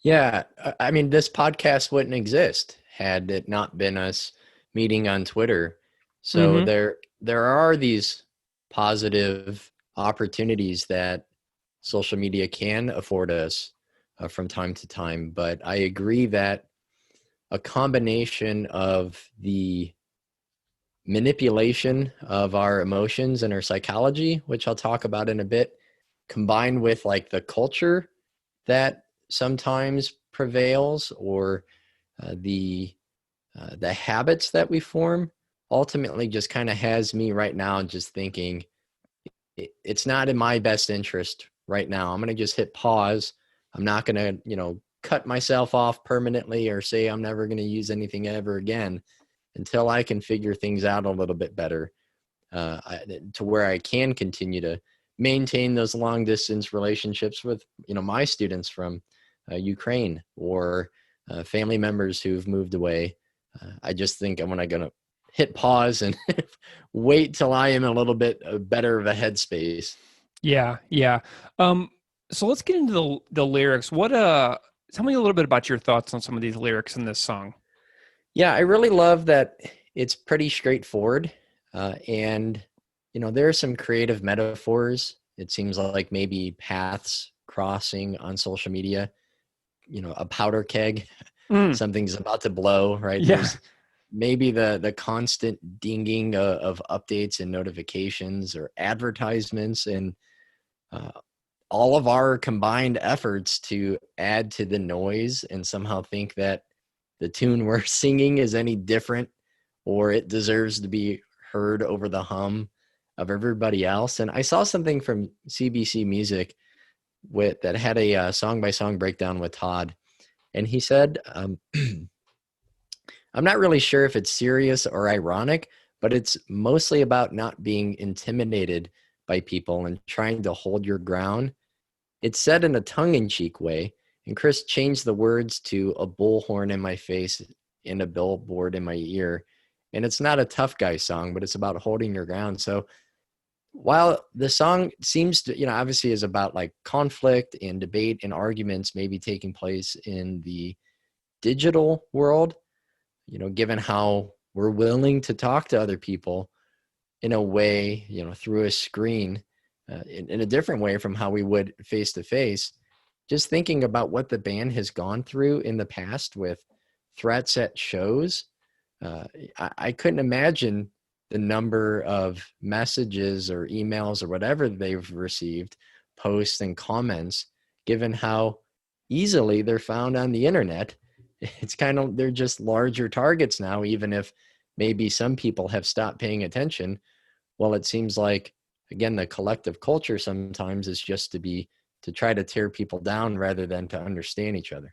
Yeah. I mean, this podcast wouldn't exist had it not been us meeting on Twitter. So there are these positive opportunities that social media can afford us from time to time. But I agree that a combination of the manipulation of our emotions and our psychology, which I'll talk about in a bit, combined with like the culture that sometimes prevails, or the habits that we form, ultimately just kind of has me right now just thinking it's not in my best interest right now. I'm going to just hit pause. I'm not going to, cut myself off permanently or say I'm never going to use anything ever again until I can figure things out a little bit better, to where I can continue to maintain those long distance relationships with, my students from Ukraine, or family members who've moved away. I just think I'm going to hit pause and wait till I am a little bit better of a headspace. Yeah. So let's get into the lyrics. Tell me a little bit about your thoughts on some of these lyrics in this song. Yeah, I really love that it's pretty straightforward. And, there are some creative metaphors. It seems like maybe paths crossing on social media, a powder keg, something's about to blow, right? Yeah. There's maybe the constant dinging of updates and notifications or advertisements, and all of our combined efforts to add to the noise and somehow think that the tune we're singing is any different, or it deserves to be heard over the hum of everybody else. And I saw something from CBC Music that had a song by song breakdown with Todd. And he said, I'm not really sure if it's serious or ironic, but it's mostly about not being intimidated by people and trying to hold your ground. It's said in a tongue-in-cheek way, and Chris changed the words to a bullhorn in my face and a billboard in my ear. And it's not a tough guy song, but it's about holding your ground. So while the song seems to, obviously is about like conflict and debate and arguments maybe taking place in the digital world, given how we're willing to talk to other people in a way, through a screen, in a different way from how we would face to face, just thinking about what the band has gone through in the past with threats at shows. I couldn't imagine the number of messages or emails or whatever they've received, posts and comments, given how easily they're found on the internet. It's they're just larger targets now, even if maybe some people have stopped paying attention. Well, it seems like, again, the collective culture sometimes is just to try to tear people down rather than to understand each other.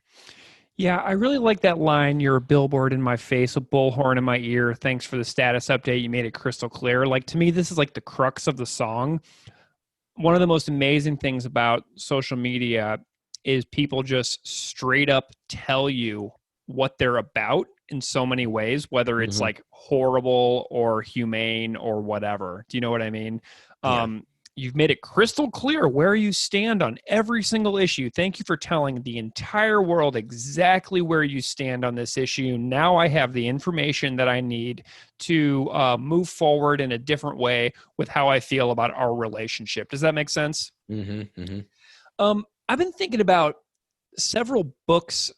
Yeah, I really like that line, "You're a billboard in my face, a bullhorn in my ear. Thanks for the status update. You made it crystal clear." Like, to me, this is like the crux of the song. One of the most amazing things about social media is people just straight up tell you what they're about in so many ways, whether it's like horrible or humane or whatever. Do you know what I mean? Yeah. You've made it crystal clear where you stand on every single issue. Thank you for telling the entire world exactly where you stand on this issue. Now I have the information that I need to move forward in a different way with how I feel about our relationship. Does that make sense? I've been thinking about several books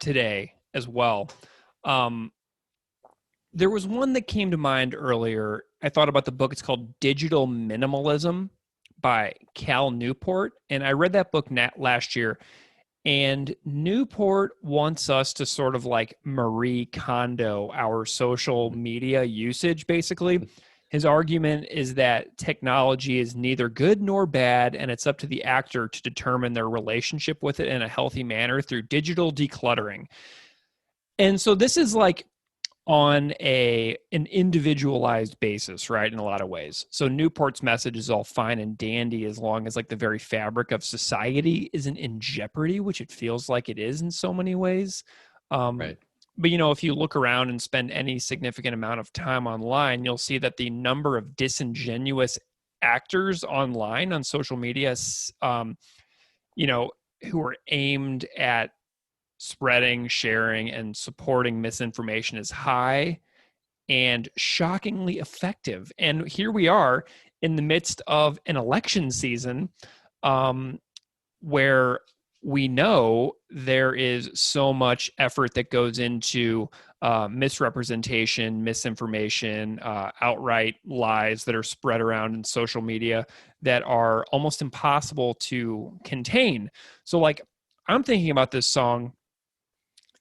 today as well. There was one that came to mind earlier. I thought about the book. It's called Digital Minimalism by Cal Newport. And I read that book last year. And Newport wants us to sort of like Marie Kondo our social media usage, basically. His argument is that technology is neither good nor bad, and it's up to the actor to determine their relationship with it in a healthy manner through digital decluttering. And so this is like on an individualized basis, right, in a lot of ways. So Newport's message is all fine and dandy as long as like the very fabric of society isn't in jeopardy, which it feels like it is in so many ways. Right. But, if you look around and spend any significant amount of time online, you'll see that the number of disingenuous actors online on social media, who are aimed at spreading, sharing, and supporting misinformation is high and shockingly effective. And here we are in the midst of an election season, where we know there is so much effort that goes into misrepresentation, misinformation, outright lies that are spread around in social media that are almost impossible to contain. So like, I'm thinking about this song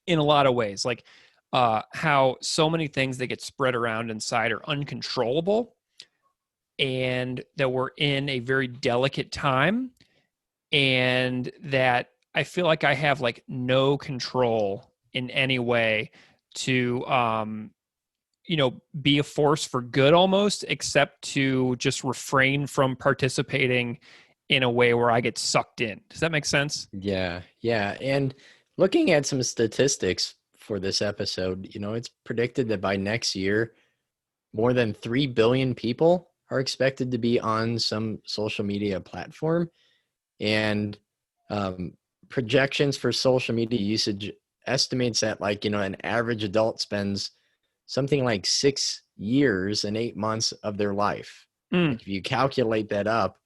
in a lot of ways, like how so many things that get spread around inside are uncontrollable, and that we're in a very delicate time, and that I feel like I have like no control in any way to be a force for good almost, except to just refrain from participating in a way where I get sucked in. Does that make sense? Yeah, yeah. And looking at some statistics for this episode, it's predicted that by next year, more than 3 billion people are expected to be on some social media platform. And projections for social media usage estimates that an average adult spends something like 6 years and 8 months of their life. Like if you calculate that up,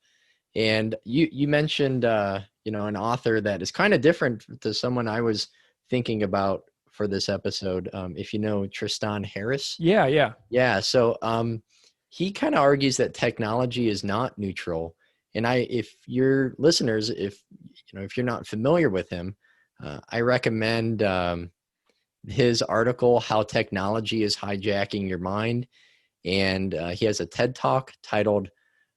and you mentioned an author that is kind of different to someone I was thinking about for this episode. If you know Tristan Harris. Yeah. So he kind of argues that technology is not neutral. And if your listeners, if you're not familiar with him, I recommend his article, How Technology is Hijacking Your Mind. And he has a TED Talk titled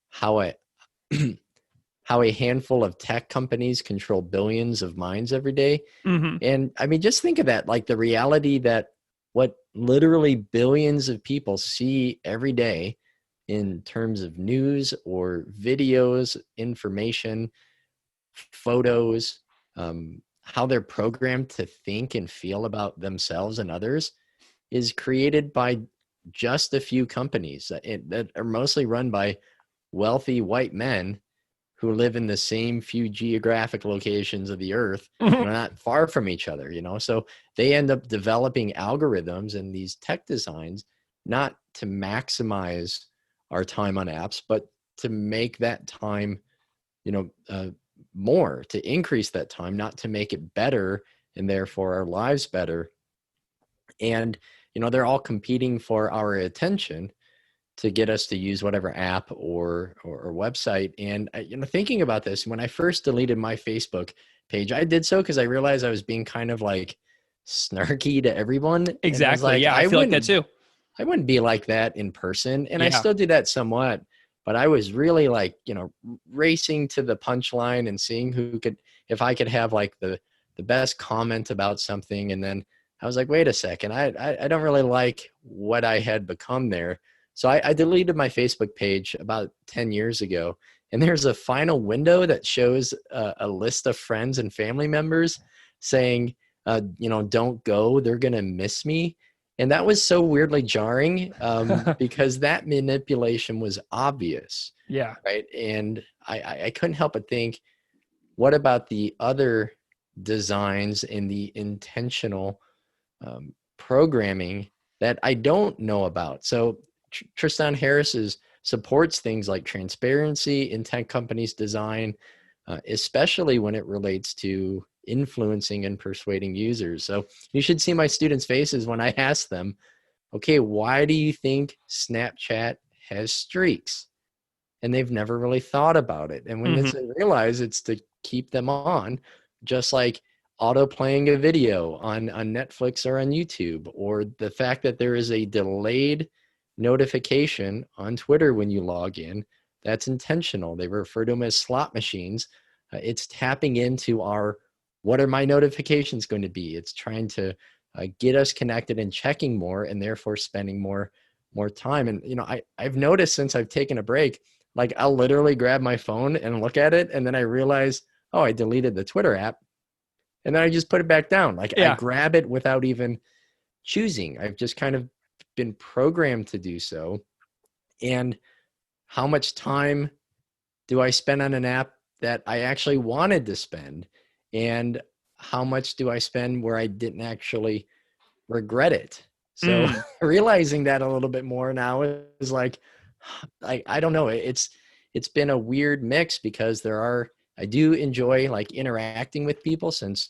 How a Handful of Tech Companies Control Billions of Minds Every Day. Mm-hmm. And I mean, just think of that, like the reality that what literally billions of people see every day in terms of news or videos, information, photos, how they're programmed to think and feel about themselves and others is created by just a few companies that are mostly run by wealthy white men who live in the same few geographic locations of the earth, not far from each other, so they end up developing algorithms and these tech designs, not to maximize our time on apps, but to make that time, more, to increase that time, not to make it better and therefore our lives better. And, they're all competing for our attention to get us to use whatever app or website. And, thinking about this, when I first deleted my Facebook page, I did so because I realized I was being kind of like snarky to everyone. Exactly. Like, I feel like that too. I wouldn't be like that in person. And I Yeah. still do that somewhat, but I was really like, racing to the punchline and seeing if I could have like the best comment about something. And then I was like, wait a second, I don't really like what I had become there. So I deleted my Facebook page about 10 years ago. And there's a final window that shows a list of friends and family members saying, don't go, they're going to miss me. And that was so weirdly jarring because that manipulation was obvious. Yeah. Right. And I couldn't help but think, what about the other designs and the intentional programming that I don't know about? So Tristan Harris supports things like transparency in tech companies' design, especially when it relates to influencing and persuading users. So you should see my students' faces when I ask them, okay, why do you think Snapchat has streaks? And they've never really thought about it. And when they realize it's to keep them on, just like auto playing a video on Netflix or on YouTube, or the fact that there is a delayed notification on Twitter when you log in, that's intentional. They refer to them as slot machines. It's tapping into what are my notifications going to be? It's trying to get us connected and checking more, and therefore spending more time. And I've noticed since I've taken a break, like I'll literally grab my phone and look at it, and then I realize, oh, I deleted the Twitter app, and then I just put it back down. Like I grab it without even choosing. I've just kind of been programmed to do so. And how much time do I spend on an app that I actually wanted to spend? And how much do I spend where I didn't actually regret it? So realizing that a little bit more now is like, I don't know. It's been a weird mix because there are I do enjoy like interacting with people, since,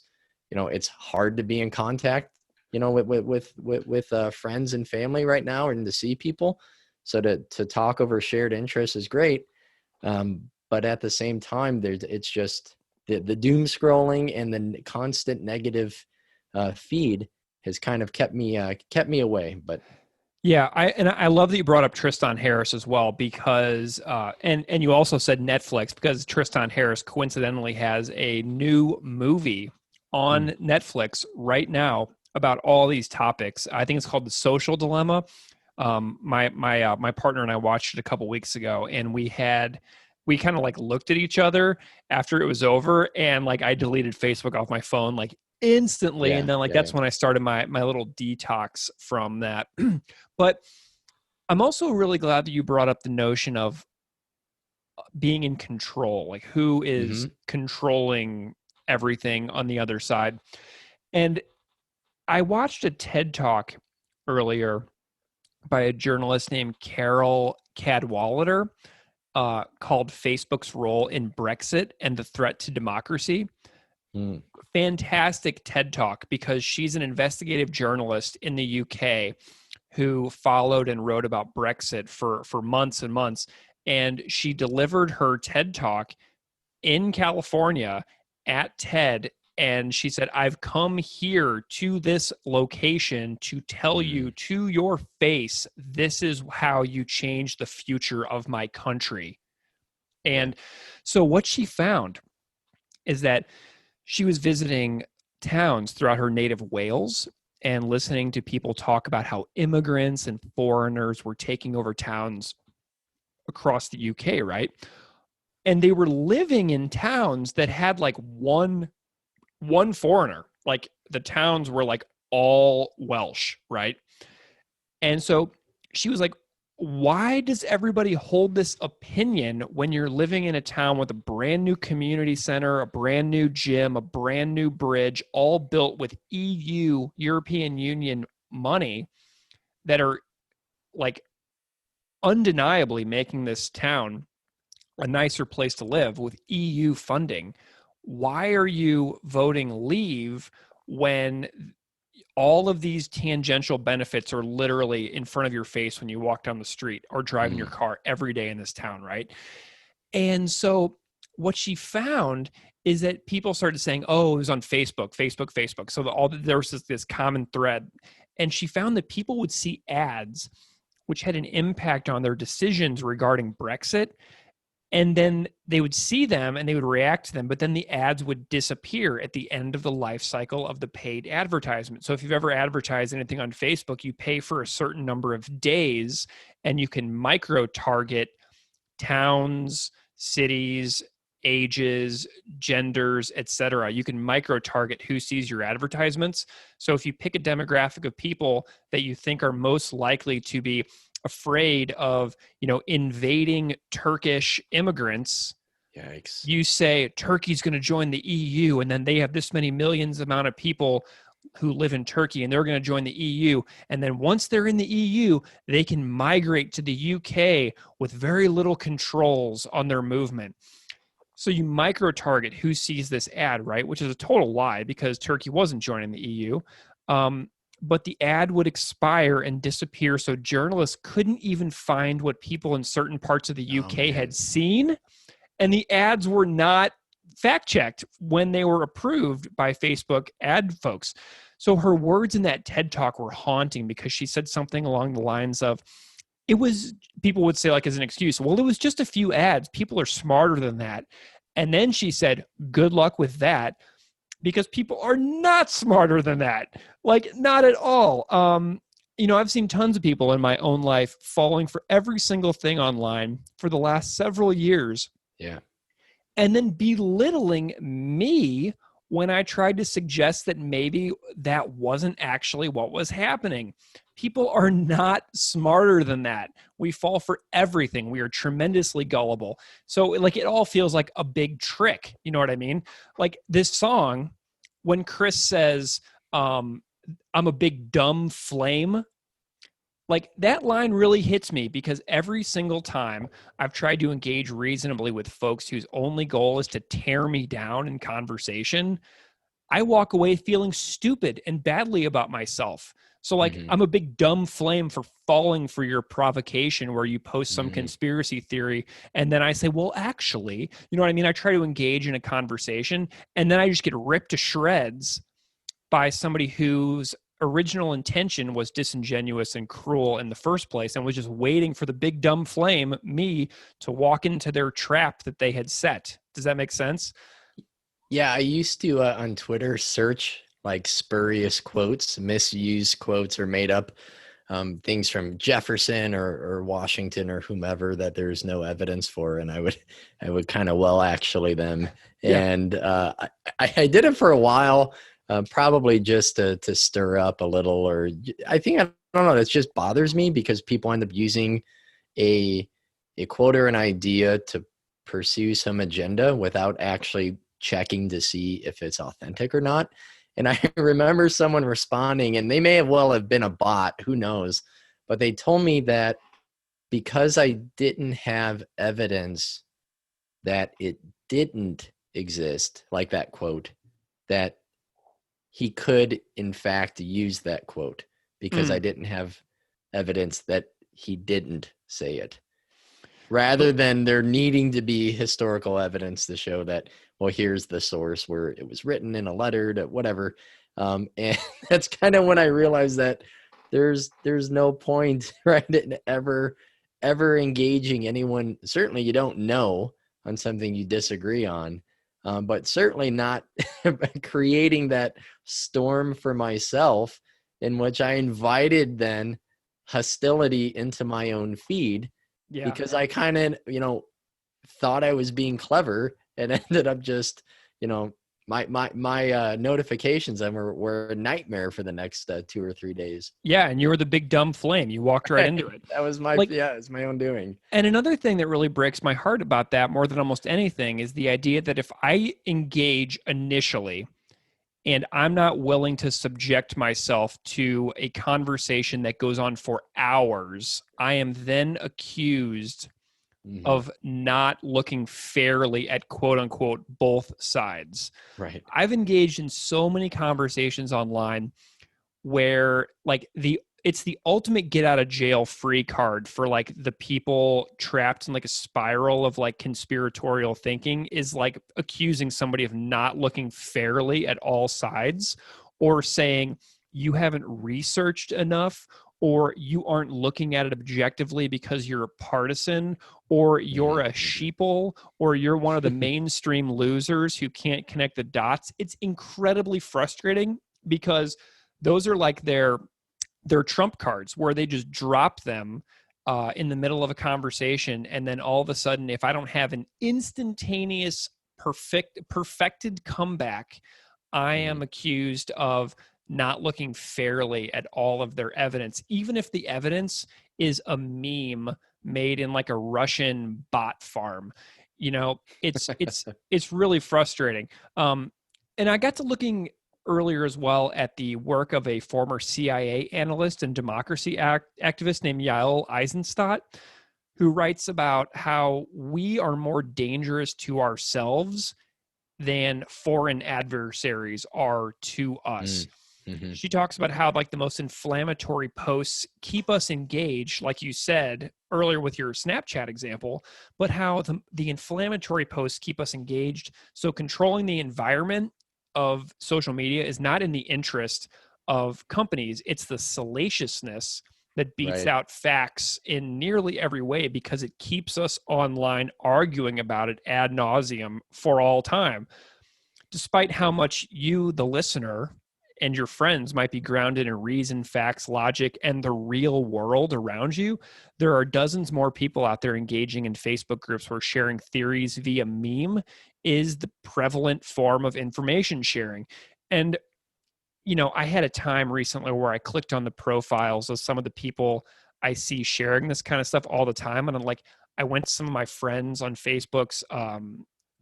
it's hard to be in contact, with friends and family right now, and to see people. So to talk over shared interests is great. But at the same time, it's just the doom scrolling and the constant negative feed has kind of kept me away. But Yeah, I love that you brought up Tristan Harris as well, because and you also said Netflix, because Tristan Harris coincidentally has a new movie on Netflix right now about all these topics. I think it's called The Social Dilemma. My partner and I watched it a couple weeks ago, and we kind of like looked at each other after it was over, and like I deleted Facebook off my phone like instantly. And then that's when I started my little detox from that. But I'm also really glad that you brought up the notion of being in control, like who is controlling everything on the other side. And I watched a TED Talk earlier by a journalist named Carol Cadwalader called Facebook's Role in Brexit and the Threat to Democracy. Fantastic TED Talk, because she's an investigative journalist in the UK who followed and wrote about Brexit for months and months. And she delivered her TED Talk in California at TED. And she said, I've come here to this location to tell you to your face, this is how you change the future of my country. And so what she found is that she was visiting towns throughout her native Wales and listening to people talk about how immigrants and foreigners were taking over towns across the UK, right? And they were living in towns that had like one foreigner. Like the towns were like all Welsh, right? And so she was like, why does everybody hold this opinion when you're living in a town with a brand new community center, a brand new gym, a brand new bridge, all built with EU, European Union money, that are like undeniably making this town a nicer place to live with EU funding? Why are you voting leave when all of these tangential benefits are literally in front of your face when you walk down the street or driving your car every day in this town, right? And so what she found is that people started saying, oh, it was on Facebook. So there was this common thread. And she found that people would see ads which had an impact on their decisions regarding Brexit. And then they would see them and they would react to them, but then the ads would disappear at the end of the life cycle of the paid advertisement. So if you've ever advertised anything on Facebook, you pay for a certain number of days and you can micro-target towns, cities, ages, genders, etc. You can micro-target who sees your advertisements. So if you pick a demographic of people that you think are most likely to be afraid of, invading Turkish immigrants, yikes, you say Turkey's going to join the EU, and then they have this many millions amount of people who live in Turkey, and they're going to join the EU. And then once they're in the EU, they can migrate to the UK with very little controls on their movement. So you micro-target who sees this ad, right? Which is a total lie, because Turkey wasn't joining the EU. But the ad would expire and disappear, so journalists couldn't even find what people in certain parts of the UK had seen. And the ads were not fact-checked when they were approved by Facebook ad folks. So her words in that TED Talk were haunting, because she said something along the lines of, people would say like as an excuse, well, it was just a few ads. People are smarter than that. And then she said, good luck with that, because people are not smarter than that. Like, not at all. I've seen tons of people in my own life falling for every single thing online for the last several years. Yeah. And then belittling me when I tried to suggest that maybe that wasn't actually what was happening. People are not smarter than that. We fall for everything. We are tremendously gullible. So like it all feels like a big trick. You know what I mean? Like this song, when Chris says, I'm a big dumb flame, Like that line really hits me because every single time I've tried to engage reasonably with folks whose only goal is to tear me down in conversation, I walk away feeling stupid and badly about myself. So like Mm-hmm. I'm a big dumb flame for falling for your provocation where you post some Mm-hmm. conspiracy theory and then I say, well, actually, you know what I mean? I try to engage in a conversation and then I just get ripped to shreds by somebody whose original intention was disingenuous and cruel in the first place and was just waiting for the big dumb flame, me, to walk into their trap that they had set. Does that make sense? Yeah, I used to on Twitter search like spurious quotes, misused quotes, or made up things from Jefferson or Washington or whomever that there's no evidence for, and I would kind of actually them, Yeah. and I did it for a while, probably just to stir up a little, or I think I don't know, it just bothers me because people end up using a quote or an idea to pursue some agenda without actually checking to see if it's authentic or not. And I remember someone responding, and they may have been a bot, who knows, but they told me that because I didn't have evidence that it didn't exist, like that quote, that he could in fact use that quote because I didn't have evidence that he didn't say it, rather than there needing to be historical evidence to show that, well, here's the source where it was written in a letter to whatever. And that's kind of when I realized that there's no point, right, in ever engaging anyone. Certainly you don't know on something you disagree on, but certainly not creating that storm for myself in which I invited then hostility into my own feed. Yeah. Because I kind of, thought I was being clever and ended up just, my notifications were a nightmare for the next 2 or 3 days. Yeah. And you were the big dumb flame. You walked right into it. That was it's my own doing. And another thing that really breaks my heart about that more than almost anything is the idea that if I engage initially and I'm not willing to subject myself to a conversation that goes on for hours, I am then accused of not looking fairly at quote unquote both sides. Right. I've engaged in so many conversations online where like it's the ultimate get out of jail free card for like the people trapped in like a spiral of like conspiratorial thinking is like accusing somebody of not looking fairly at all sides, or saying you haven't researched enough, or you aren't looking at it objectively because you're a partisan, or you're a sheeple, or you're one of the mainstream losers who can't connect the dots. It's incredibly frustrating because those are like their trump cards where they just drop them in the middle of a conversation. And then all of a sudden, if I don't have an instantaneous perfected comeback, I am accused of not looking fairly at all of their evidence, even if the evidence is a meme made in like a Russian bot farm. It's really frustrating. And I got to looking earlier as well at the work of a former CIA analyst and democracy activist named Yael Eisenstadt, who writes about how we are more dangerous to ourselves than foreign adversaries are to us. She talks about how like the most inflammatory posts keep us engaged, like you said earlier with your Snapchat example, but how the inflammatory posts keep us engaged. So controlling the environment of social media is not in the interest of companies. It's the salaciousness that beats out facts in nearly every way because it keeps us online arguing about it ad nauseum for all time. Despite how much you, the listener, and your friends might be grounded in reason, facts, logic, and the real world around you, there are dozens more people out there engaging in Facebook groups where sharing theories via meme is the prevalent form of information sharing. And, I had a time recently where I clicked on the profiles of some of the people I see sharing this kind of stuff all the time. And I went to some of my friends on Facebook's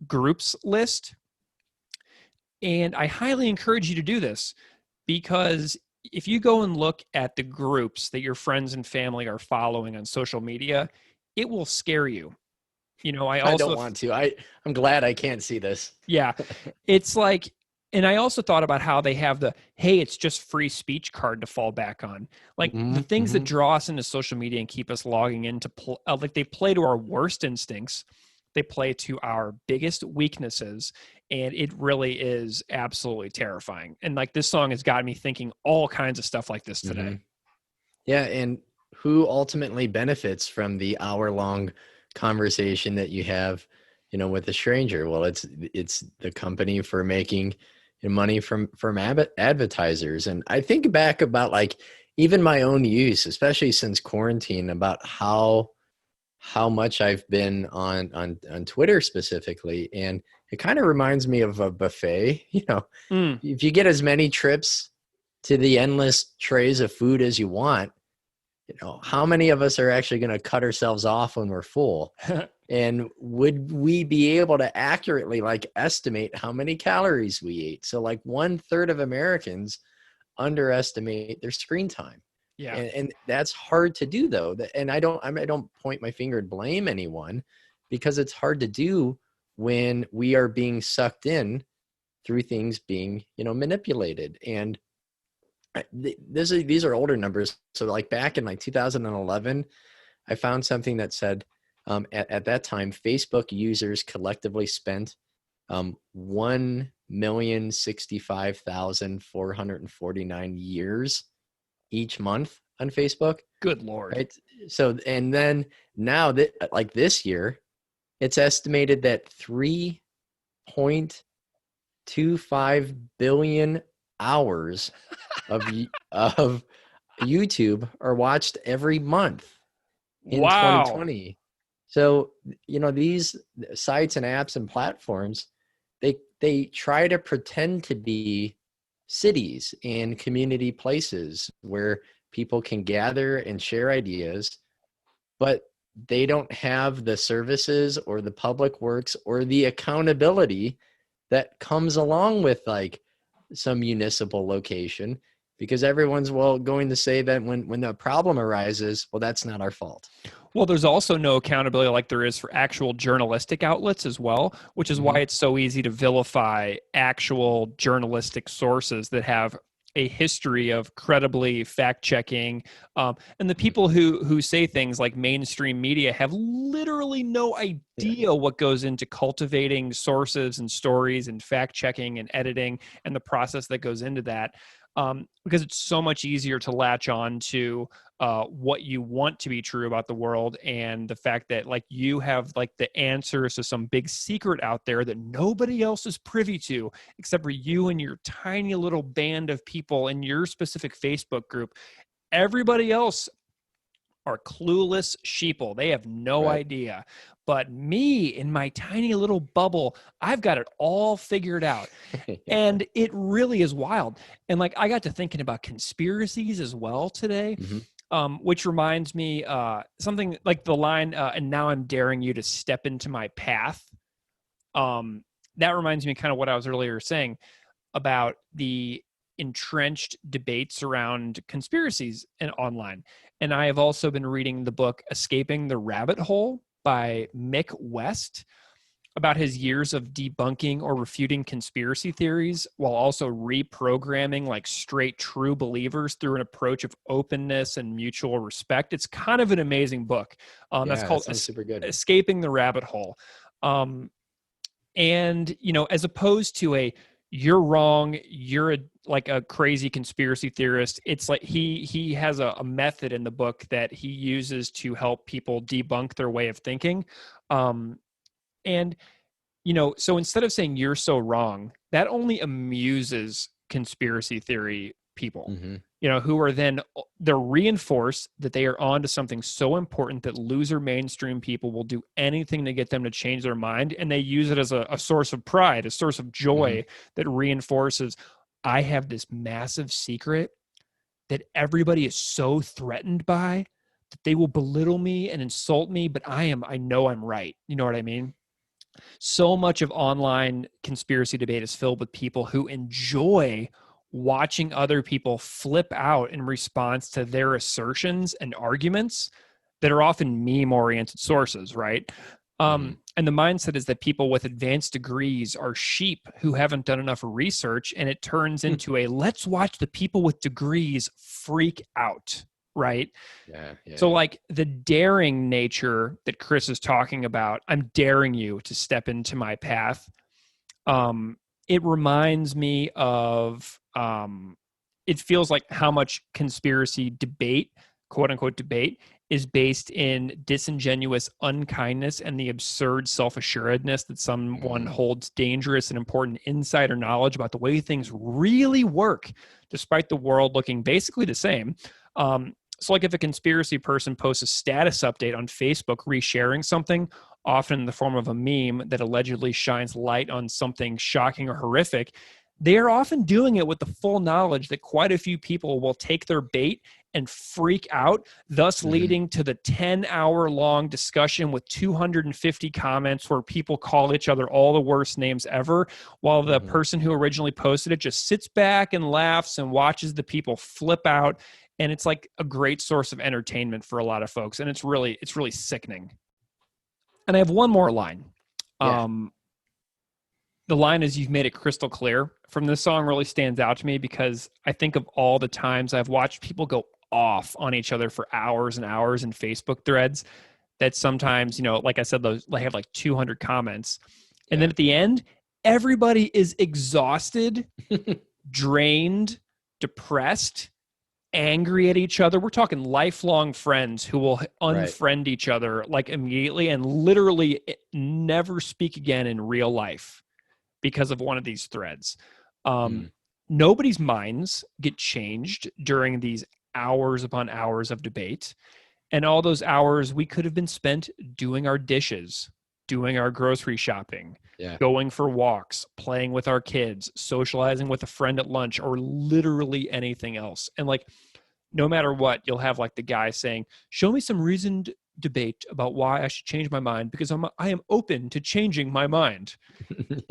groups list. And I highly encourage you to do this because if you go and look at the groups that your friends and family are following on social media, it will scare you. I don't want to. I'm glad I can't see this. Yeah. It's like, and I also thought about how they have the, hey, it's just free speech card to fall back on. Like the things that draw us into social media and keep us logging in to like they play to our worst instincts. They play to our biggest weaknesses. And it really is absolutely terrifying. And like this song has got me thinking all kinds of stuff like this today. Yeah. And who ultimately benefits from the hour-long conversation that you have, with a stranger? Well, it's the company for making money from advertisers. And I think back about like even my own use, especially since quarantine, about how much I've been on Twitter specifically. And it kind of reminds me of a buffet. If you get as many trips to the endless trays of food as you want, how many of us are actually going to cut ourselves off when we're full? And would we be able to accurately estimate how many calories we ate? So 1/3 of Americans underestimate their screen time. Yeah. And that's hard to do though. And I don't point my finger and blame anyone, because it's hard to do when we are being sucked in through things being, manipulated. And these are older numbers. So back in 2011, I found something that said at that time, Facebook users collectively spent 1,065,449 years each month on Facebook. Good Lord. Right. So, and then now that this year, it's estimated that 3.25 billion hours of YouTube are watched every month in 2020. So, these sites and apps and platforms, they try to pretend to be cities and community places where people can gather and share ideas, but they don't have the services or the public works or the accountability that comes along with some municipal location, because everyone's going to say that when the problem arises, well, that's not our fault. Well, there's also no accountability like there is for actual journalistic outlets as well, which is why it's so easy to vilify actual journalistic sources that have a history of credibly fact-checking. And the people who say things like mainstream media have literally no idea what goes into cultivating sources and stories and fact-checking and editing and the process that goes into that. Because it's so much easier to latch on to what you want to be true about the world, and the fact that you have the answers to some big secret out there that nobody else is privy to except for you and your tiny little band of people in your specific Facebook group. Everybody else are clueless sheeple. They have no idea. But me, in my tiny little bubble, I've got it all figured out. And it really is wild. And I got to thinking about conspiracies as well today, which reminds me something like the line, and now I'm daring you to step into my path. That reminds me kind of what I was earlier saying about the entrenched debates around conspiracies and online. And I have also been reading the book Escaping the Rabbit Hole by Mick West, about his years of debunking or refuting conspiracy theories while also reprogramming straight true believers through an approach of openness and mutual respect. It's kind of an amazing book. That's called super good. Escaping the Rabbit Hole. And, as opposed to you're wrong, you're a crazy conspiracy theorist. It's he has a method in the book that he uses to help people debunk their way of thinking. And, so instead of saying you're so wrong, that only amuses conspiracy theory people, who are then, they're reinforced that they are onto something so important that loser mainstream people will do anything to get them to change their mind. And they use it as a source of pride, a source of joy that reinforces, I have this massive secret that everybody is so threatened by that they will belittle me and insult me, but I know I'm right. You know what I mean? So much of online conspiracy debate is filled with people who enjoy watching other people flip out in response to their assertions and arguments that are often meme-oriented sources, right? And the mindset is that people with advanced degrees are sheep who haven't done enough research, and it turns into a let's watch the people with degrees freak out, right? Yeah. So like the daring nature that Chris is talking about, I'm daring you to step into my path. It reminds me of, it feels like how much conspiracy debate, quote unquote debate, is based in disingenuous unkindness and the absurd self-assuredness that someone holds dangerous and important insider knowledge about the way things really work, despite the world looking basically the same. So like if a conspiracy person posts a status update on Facebook resharing something, often in the form of a meme that allegedly shines light on something shocking or horrific, they are often doing it with the full knowledge that quite a few people will take their bait and freak out, thus leading to the 10-hour-long discussion with 250 comments where people call each other all the worst names ever, while the person who originally posted it just sits back and laughs and watches the people flip out. And it's like a great source of entertainment for a lot of folks. And it's really sickening. And I have one more line. Yeah. The line is, "You've made it crystal clear," from this song really stands out to me because I think of all the times I've watched people go off on each other for hours and hours in Facebook threads that sometimes, like I said, those have like 200 comments. And then at the end, everybody is exhausted, drained, depressed, angry at each other. We're talking lifelong friends who will unfriend each other like immediately and literally never speak again in real life because of one of these threads. Nobody's minds get changed during these hours upon hours of debate. And all those hours we could have been spent doing our dishes, doing our grocery shopping, going for walks, playing with our kids, socializing with a friend at lunch, or literally anything else. And like, no matter what, you'll have like the guy saying, "Show me some reasoned debate about why I should change my mind because I am open to changing my mind."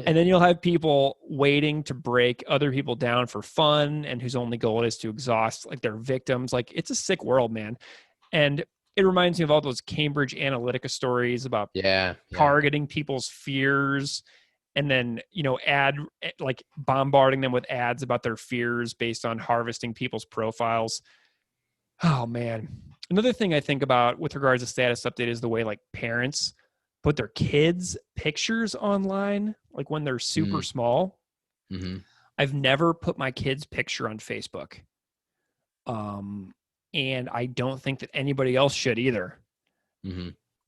And then you'll have people waiting to break other people down for fun and whose only goal is to exhaust like their victims. Like, it's a sick world, man. And it reminds me of all those Cambridge Analytica stories about targeting people's fears and then, like bombarding them with ads about their fears based on harvesting people's profiles. Oh man. Another thing I think about with regards to status update is the way like parents put their kids' pictures online, like when they're super small. I've never put my kid's picture on Facebook. And I don't think that anybody else should either.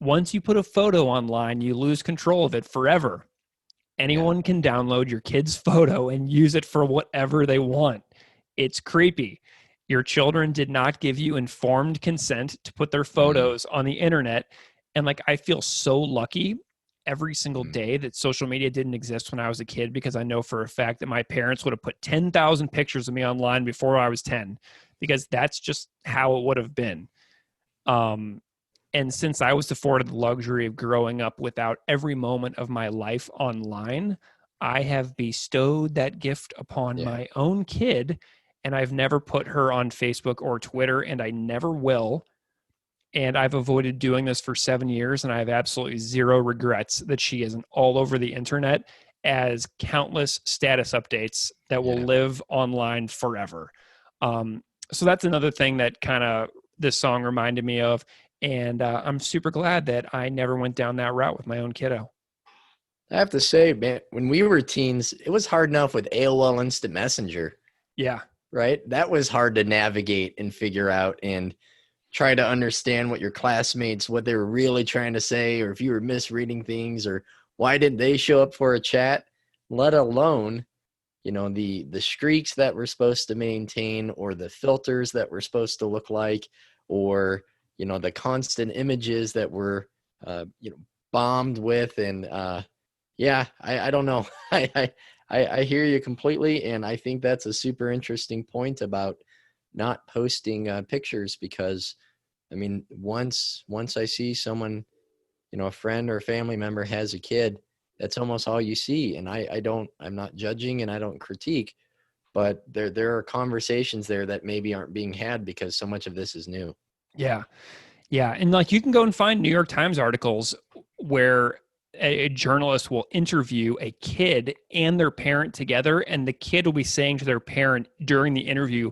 Once you put a photo online, you lose control of it forever. Anyone can download your kid's photo and use it for whatever they want. It's creepy. Your children did not give you informed consent to put their photos on the internet. And like, I feel so lucky every single day that social media didn't exist when I was a kid, because I know for a fact that my parents would have put 10,000 pictures of me online before I was 10, because that's just how it would have been. And since I was afforded the luxury of growing up without every moment of my life online, I have bestowed that gift upon my own kid, and I've never put her on Facebook or Twitter, and I never will. And I've avoided doing this for 7 years, and I have absolutely zero regrets that she isn't all over the internet as countless status updates that will live online forever. So that's another thing that kind of this song reminded me of. And I'm super glad that I never went down that route with my own kiddo. I have to say, man, when we were teens, it was hard enough with AOL Instant Messenger. Yeah. Right? That was hard to navigate and figure out and try to understand what your classmates, what they were really trying to say, or if you were misreading things, or why didn't they show up for a chat, let alone, the streaks that we're supposed to maintain, or the filters that we're supposed to look like, or, the constant images that we're, bombed with. And I don't know. I hear you completely. And I think that's a super interesting point about not posting pictures, because once I see someone, a friend or a family member has a kid, that's almost all you see. And I'm not judging and I don't critique, but there are conversations there that maybe aren't being had because so much of this is new. Yeah. Yeah. And like you can go and find New York Times articles where a journalist will interview a kid and their parent together, and the kid will be saying to their parent during the interview,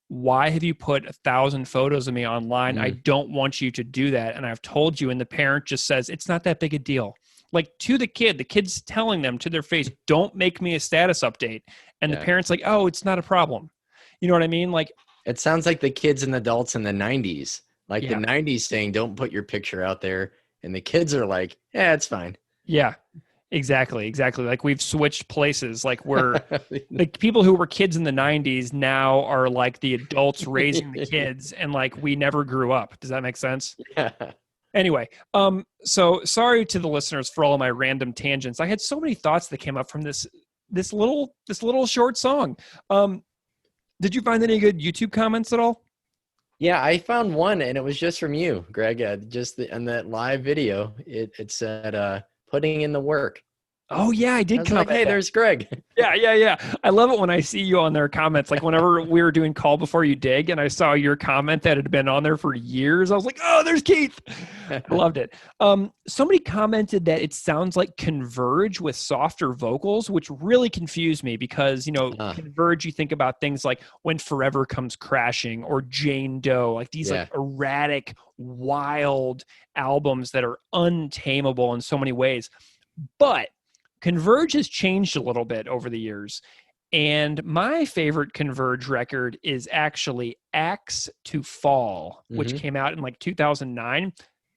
why have you put 1,000 photos of me online? I don't want you to do that. And I've told you. And the parent just says, it's not that big a deal. Like to the kid's telling them to their face, don't make me a status update. And the parent's like, oh, it's not a problem. You know what I mean? Like, it sounds like the kids and adults in the 90s, like the 90s saying, don't put your picture out there. And the kids are like, yeah, it's fine. Yeah, exactly. Like we've switched places. Like we're like people who were kids in the 90s now are like the adults raising the kids, and like we never grew up. Does that make sense? Yeah. Anyway, so sorry to the listeners for all of my random tangents. I had so many thoughts that came up from this little short song. Did you find any good YouTube comments at all? Yeah, I found one, and it was just from you, Greg. On that live video, it said, putting in the work. Oh yeah, I did. I was like, hey, there's Greg. Yeah. I love it when I see you on their comments. Like whenever we were doing Call Before You Dig and I saw your comment that had been on there for years, I was like, oh, there's Keith. I loved it. Somebody commented that it sounds like Converge with softer vocals, which really confused me because, Converge, you think about things like When Forever Comes Crashing or Jane Doe, like these like erratic, wild albums that are untamable in so many ways. But Converge has changed a little bit over the years. And my favorite Converge record is actually Axe to Fall, which came out in like 2009.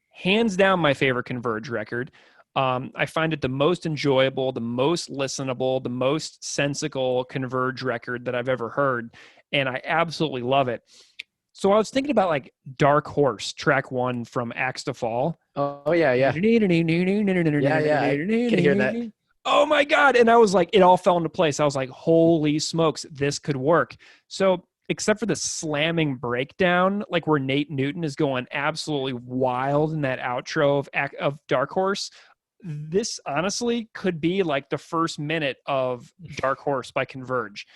Hands down my favorite Converge record. I find it the most enjoyable, the most listenable, the most sensical Converge record that I've ever heard. And I absolutely love it. So I was thinking about like Dark Horse, track 1 from Axe to Fall. Oh, yeah. Yeah. I can hear that. Oh my God. And I was like, it all fell into place. I was like, holy smokes, this could work. So except for the slamming breakdown, like where Nate Newton is going absolutely wild in that outro of Dark Horse, this honestly could be like the first minute of Dark Horse by Converge,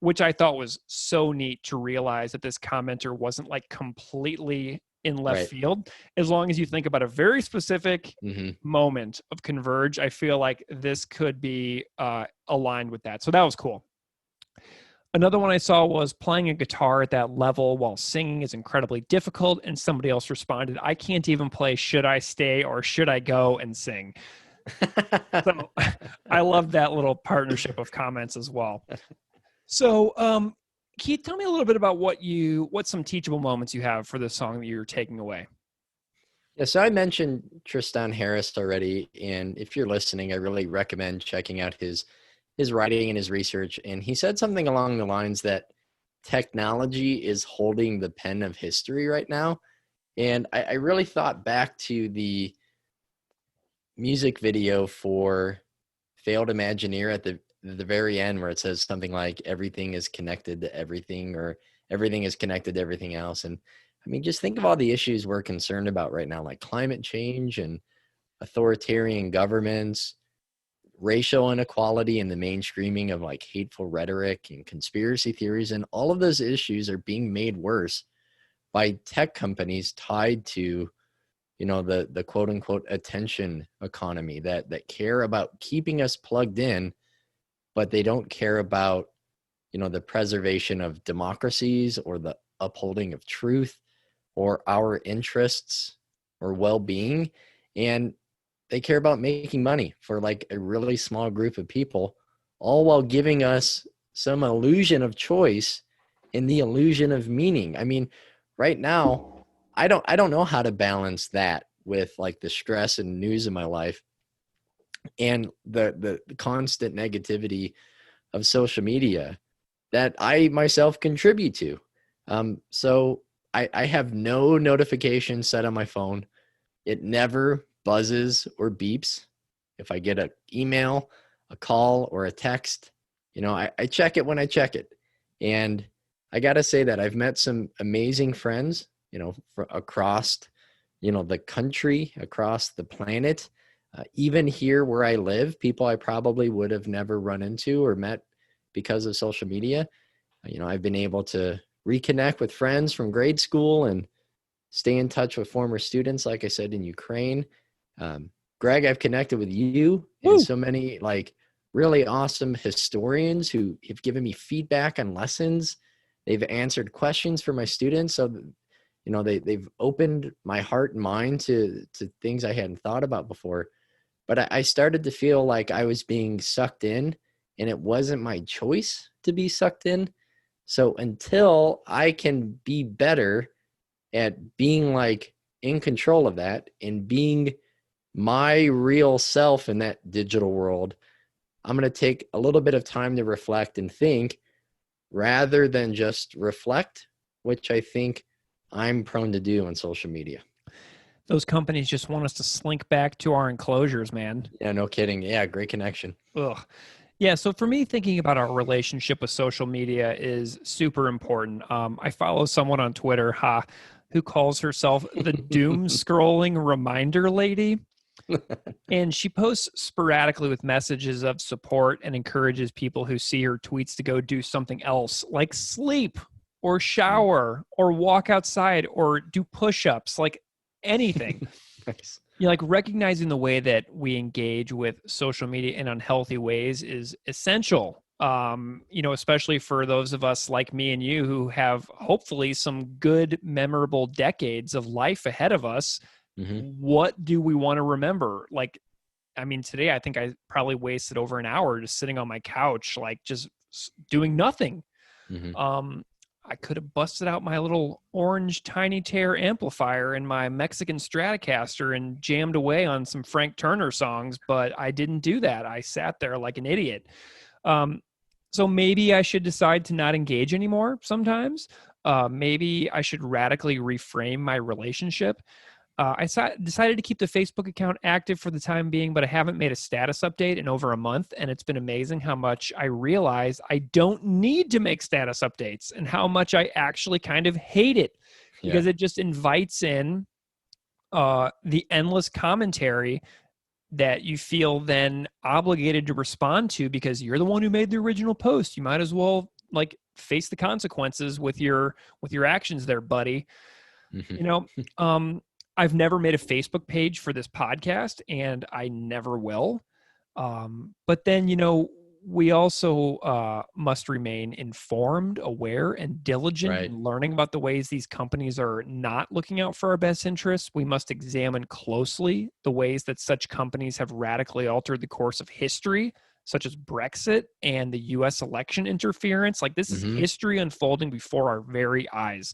which I thought was so neat to realize that this commenter wasn't like completely in left field. As long as you think about a very specific moment of Converge, I feel like this could be aligned with that. So that was cool. Another one I saw was playing a guitar at that level while singing is incredibly difficult. And somebody else responded, I can't even play Should I Stay or Should I Go and sing. So I love that little partnership of comments as well. So, Keith, tell me a little bit about what some teachable moments you have for this song that you're taking away. Yeah, so I mentioned Tristan Harris already, and if you're listening, I really recommend checking out his writing and his research. And he said something along the lines that technology is holding the pen of history right now. And I really thought back to the music video for Failed Imagineer at the very end, where it says something like everything is connected to everything, or everything is connected to everything else. And I mean, just think of all the issues we're concerned about right now, like climate change and authoritarian governments, racial inequality, and the mainstreaming of like hateful rhetoric and conspiracy theories. And all of those issues are being made worse by tech companies tied to, the quote unquote attention economy that care about keeping us plugged in, but they don't care about, the preservation of democracies or the upholding of truth or our interests or well-being. And they care about making money for like a really small group of people, all while giving us some illusion of choice and the illusion of meaning. I mean, right now, I don't know how to balance that with like the stress and news in my life and the constant negativity of social media that I myself contribute to. So I have no notifications set on my phone. It never buzzes or beeps. If I get an email, a call, or a text, I check it when I check it. And I got to say that I've met some amazing friends, across, the country, across the planet, even here where I live, people I probably would have never run into or met, because of social media. I've been able to reconnect with friends from grade school and stay in touch with former students, like I said, in Ukraine. Greg, I've connected with you and so many like really awesome historians who have given me feedback on lessons. They've answered questions for my students. So, they've opened my heart and mind to things I hadn't thought about before. But I started to feel like I was being sucked in, and it wasn't my choice to be sucked in. So until I can be better at being like in control of that and being my real self in that digital world, I'm going to take a little bit of time to reflect and think rather than just reflect, which I think I'm prone to do on social media. Those companies just want us to slink back to our enclosures, man. Yeah, no kidding. Yeah, great connection. Ugh. Yeah, so for me, thinking about our relationship with social media is super important. I follow someone on Twitter, who calls herself the doom scrolling reminder lady. And she posts sporadically with messages of support and encourages people who see her tweets to go do something else, like sleep or shower or walk outside or do push-ups, like anything. Nice. Like recognizing the way that we engage with social media in unhealthy ways is essential. Especially for those of us like me and you who have hopefully some good, memorable decades of life ahead of us. Mm-hmm. What do we want to remember? Today I think I probably wasted over an hour just sitting on my couch, like just doing nothing. Mm-hmm. I could have busted out my little orange Tiny Tear amplifier and my Mexican Stratocaster and jammed away on some Frank Turner songs, but I didn't do that. I sat there like an idiot. So maybe I should decide to not engage anymore sometimes. Maybe I should radically reframe my relationship. I decided to keep the Facebook account active for the time being, but I haven't made a status update in over a month, and it's been amazing how much I realize I don't need to make status updates and how much I actually kind of hate it because it just invites in the endless commentary that you feel then obligated to respond to because you're the one who made the original post. You might as well face the consequences with your actions there, buddy. Mm-hmm. I've never made a Facebook page for this podcast, and I never will. But then, we also must remain informed, aware, and diligent in learning about the ways these companies are not looking out for our best interests. We must examine closely the ways that such companies have radically altered the course of history, such as Brexit and the U.S. election interference. This is history unfolding before our very eyes.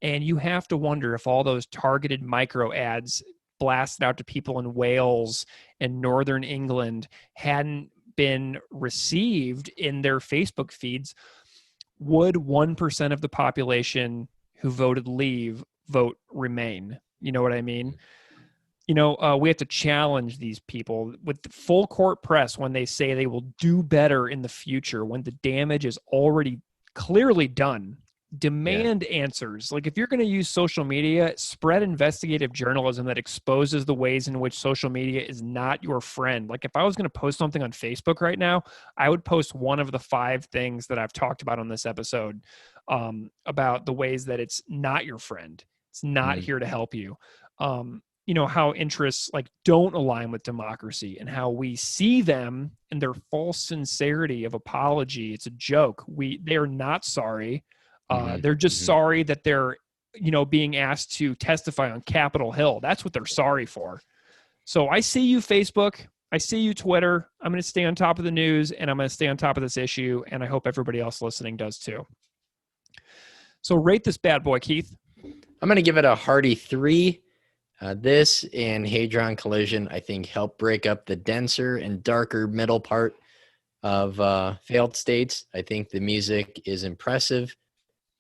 And you have to wonder if all those targeted micro ads blasted out to people in Wales and Northern England hadn't been received in their Facebook feeds, would 1% of the population who voted leave vote remain? You know what I mean? We have to challenge these people with the full court press when they say they will do better in the future when the damage is already clearly done. Demand answers. If you're going to use social media, spread investigative journalism that exposes the ways in which social media is not your friend. If I was going to post something on Facebook right now, I would post one of the 5 things that I've talked about on this episode about the ways that it's not your friend. It's not here to help you. How interests don't align with democracy and how we see them in their false sincerity of apology. It's a joke. They are not sorry. They're just sorry that they're, being asked to testify on Capitol Hill. That's what they're sorry for. So I see you, Facebook. I see you, Twitter. I'm going to stay on top of the news, and I'm going to stay on top of this issue, and I hope everybody else listening does too. So rate this bad boy, Keith. I'm going to give it a hearty 3. This and Hadron Collision, I think, help break up the denser and darker middle part of failed states. I think the music is impressive.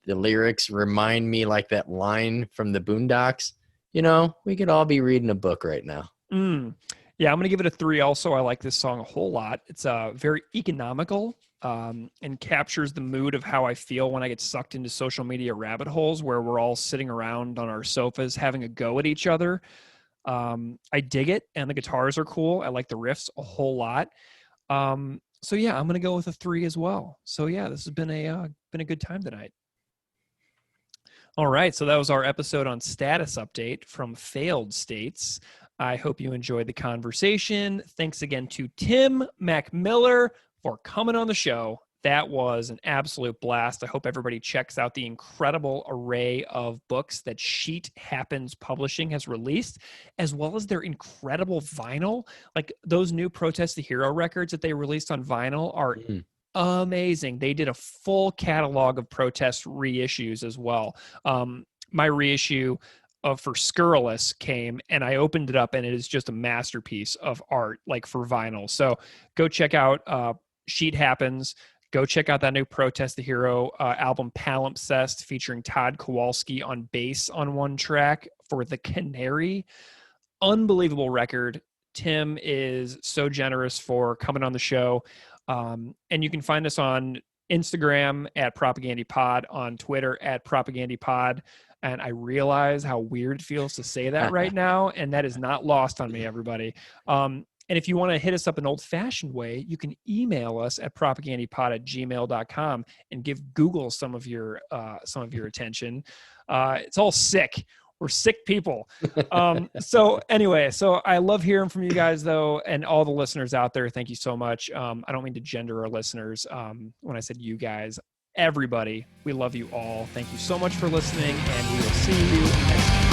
The lyrics remind me like that line from the Boondocks. We could all be reading a book right now. Yeah, I'm going to give it a 3 also. I like this song a whole lot. It's very economical and captures the mood of how I feel when I get sucked into social media rabbit holes where we're all sitting around on our sofas having a go at each other. I dig it, and the guitars are cool. I like the riffs a whole lot. So yeah, I'm going to go with a 3 as well. So yeah, this has been a good time tonight. All right, so that was our episode on status update from failed states. I hope you enjoyed the conversation. Thanks again to Tim MacMillar for coming on the show. That was an absolute blast. I hope everybody checks out the incredible array of books that Sheet Happens Publishing has released, as well as their incredible vinyl. Like those new Protest the Hero records that they released on vinyl are amazing. They did a full catalog of Protest reissues as well. My reissue for Scurrilous came, and I opened it up, and it is just a masterpiece of art, like for vinyl. So go check out Sheet Happens. Go check out that new Protest the Hero album, Palimpsest, featuring Todd Kowalski on bass on one track for The Canary. Unbelievable record. Tim is so generous for coming on the show. And you can find us on Instagram at PropagandyPod, on Twitter at PropagandyPod. And I realize how weird it feels to say that right now, and that is not lost on me, everybody. And if you want to hit us up an old-fashioned way, you can email us at propagandypod@gmail.com and give Google some of your attention. It's all sick. We're sick people. So anyway, so I love hearing from you guys, though, and all the listeners out there. Thank you so much. I don't mean to gender our listeners when I said you guys. Everybody, we love you all. Thank you so much for listening, and we will see you next time.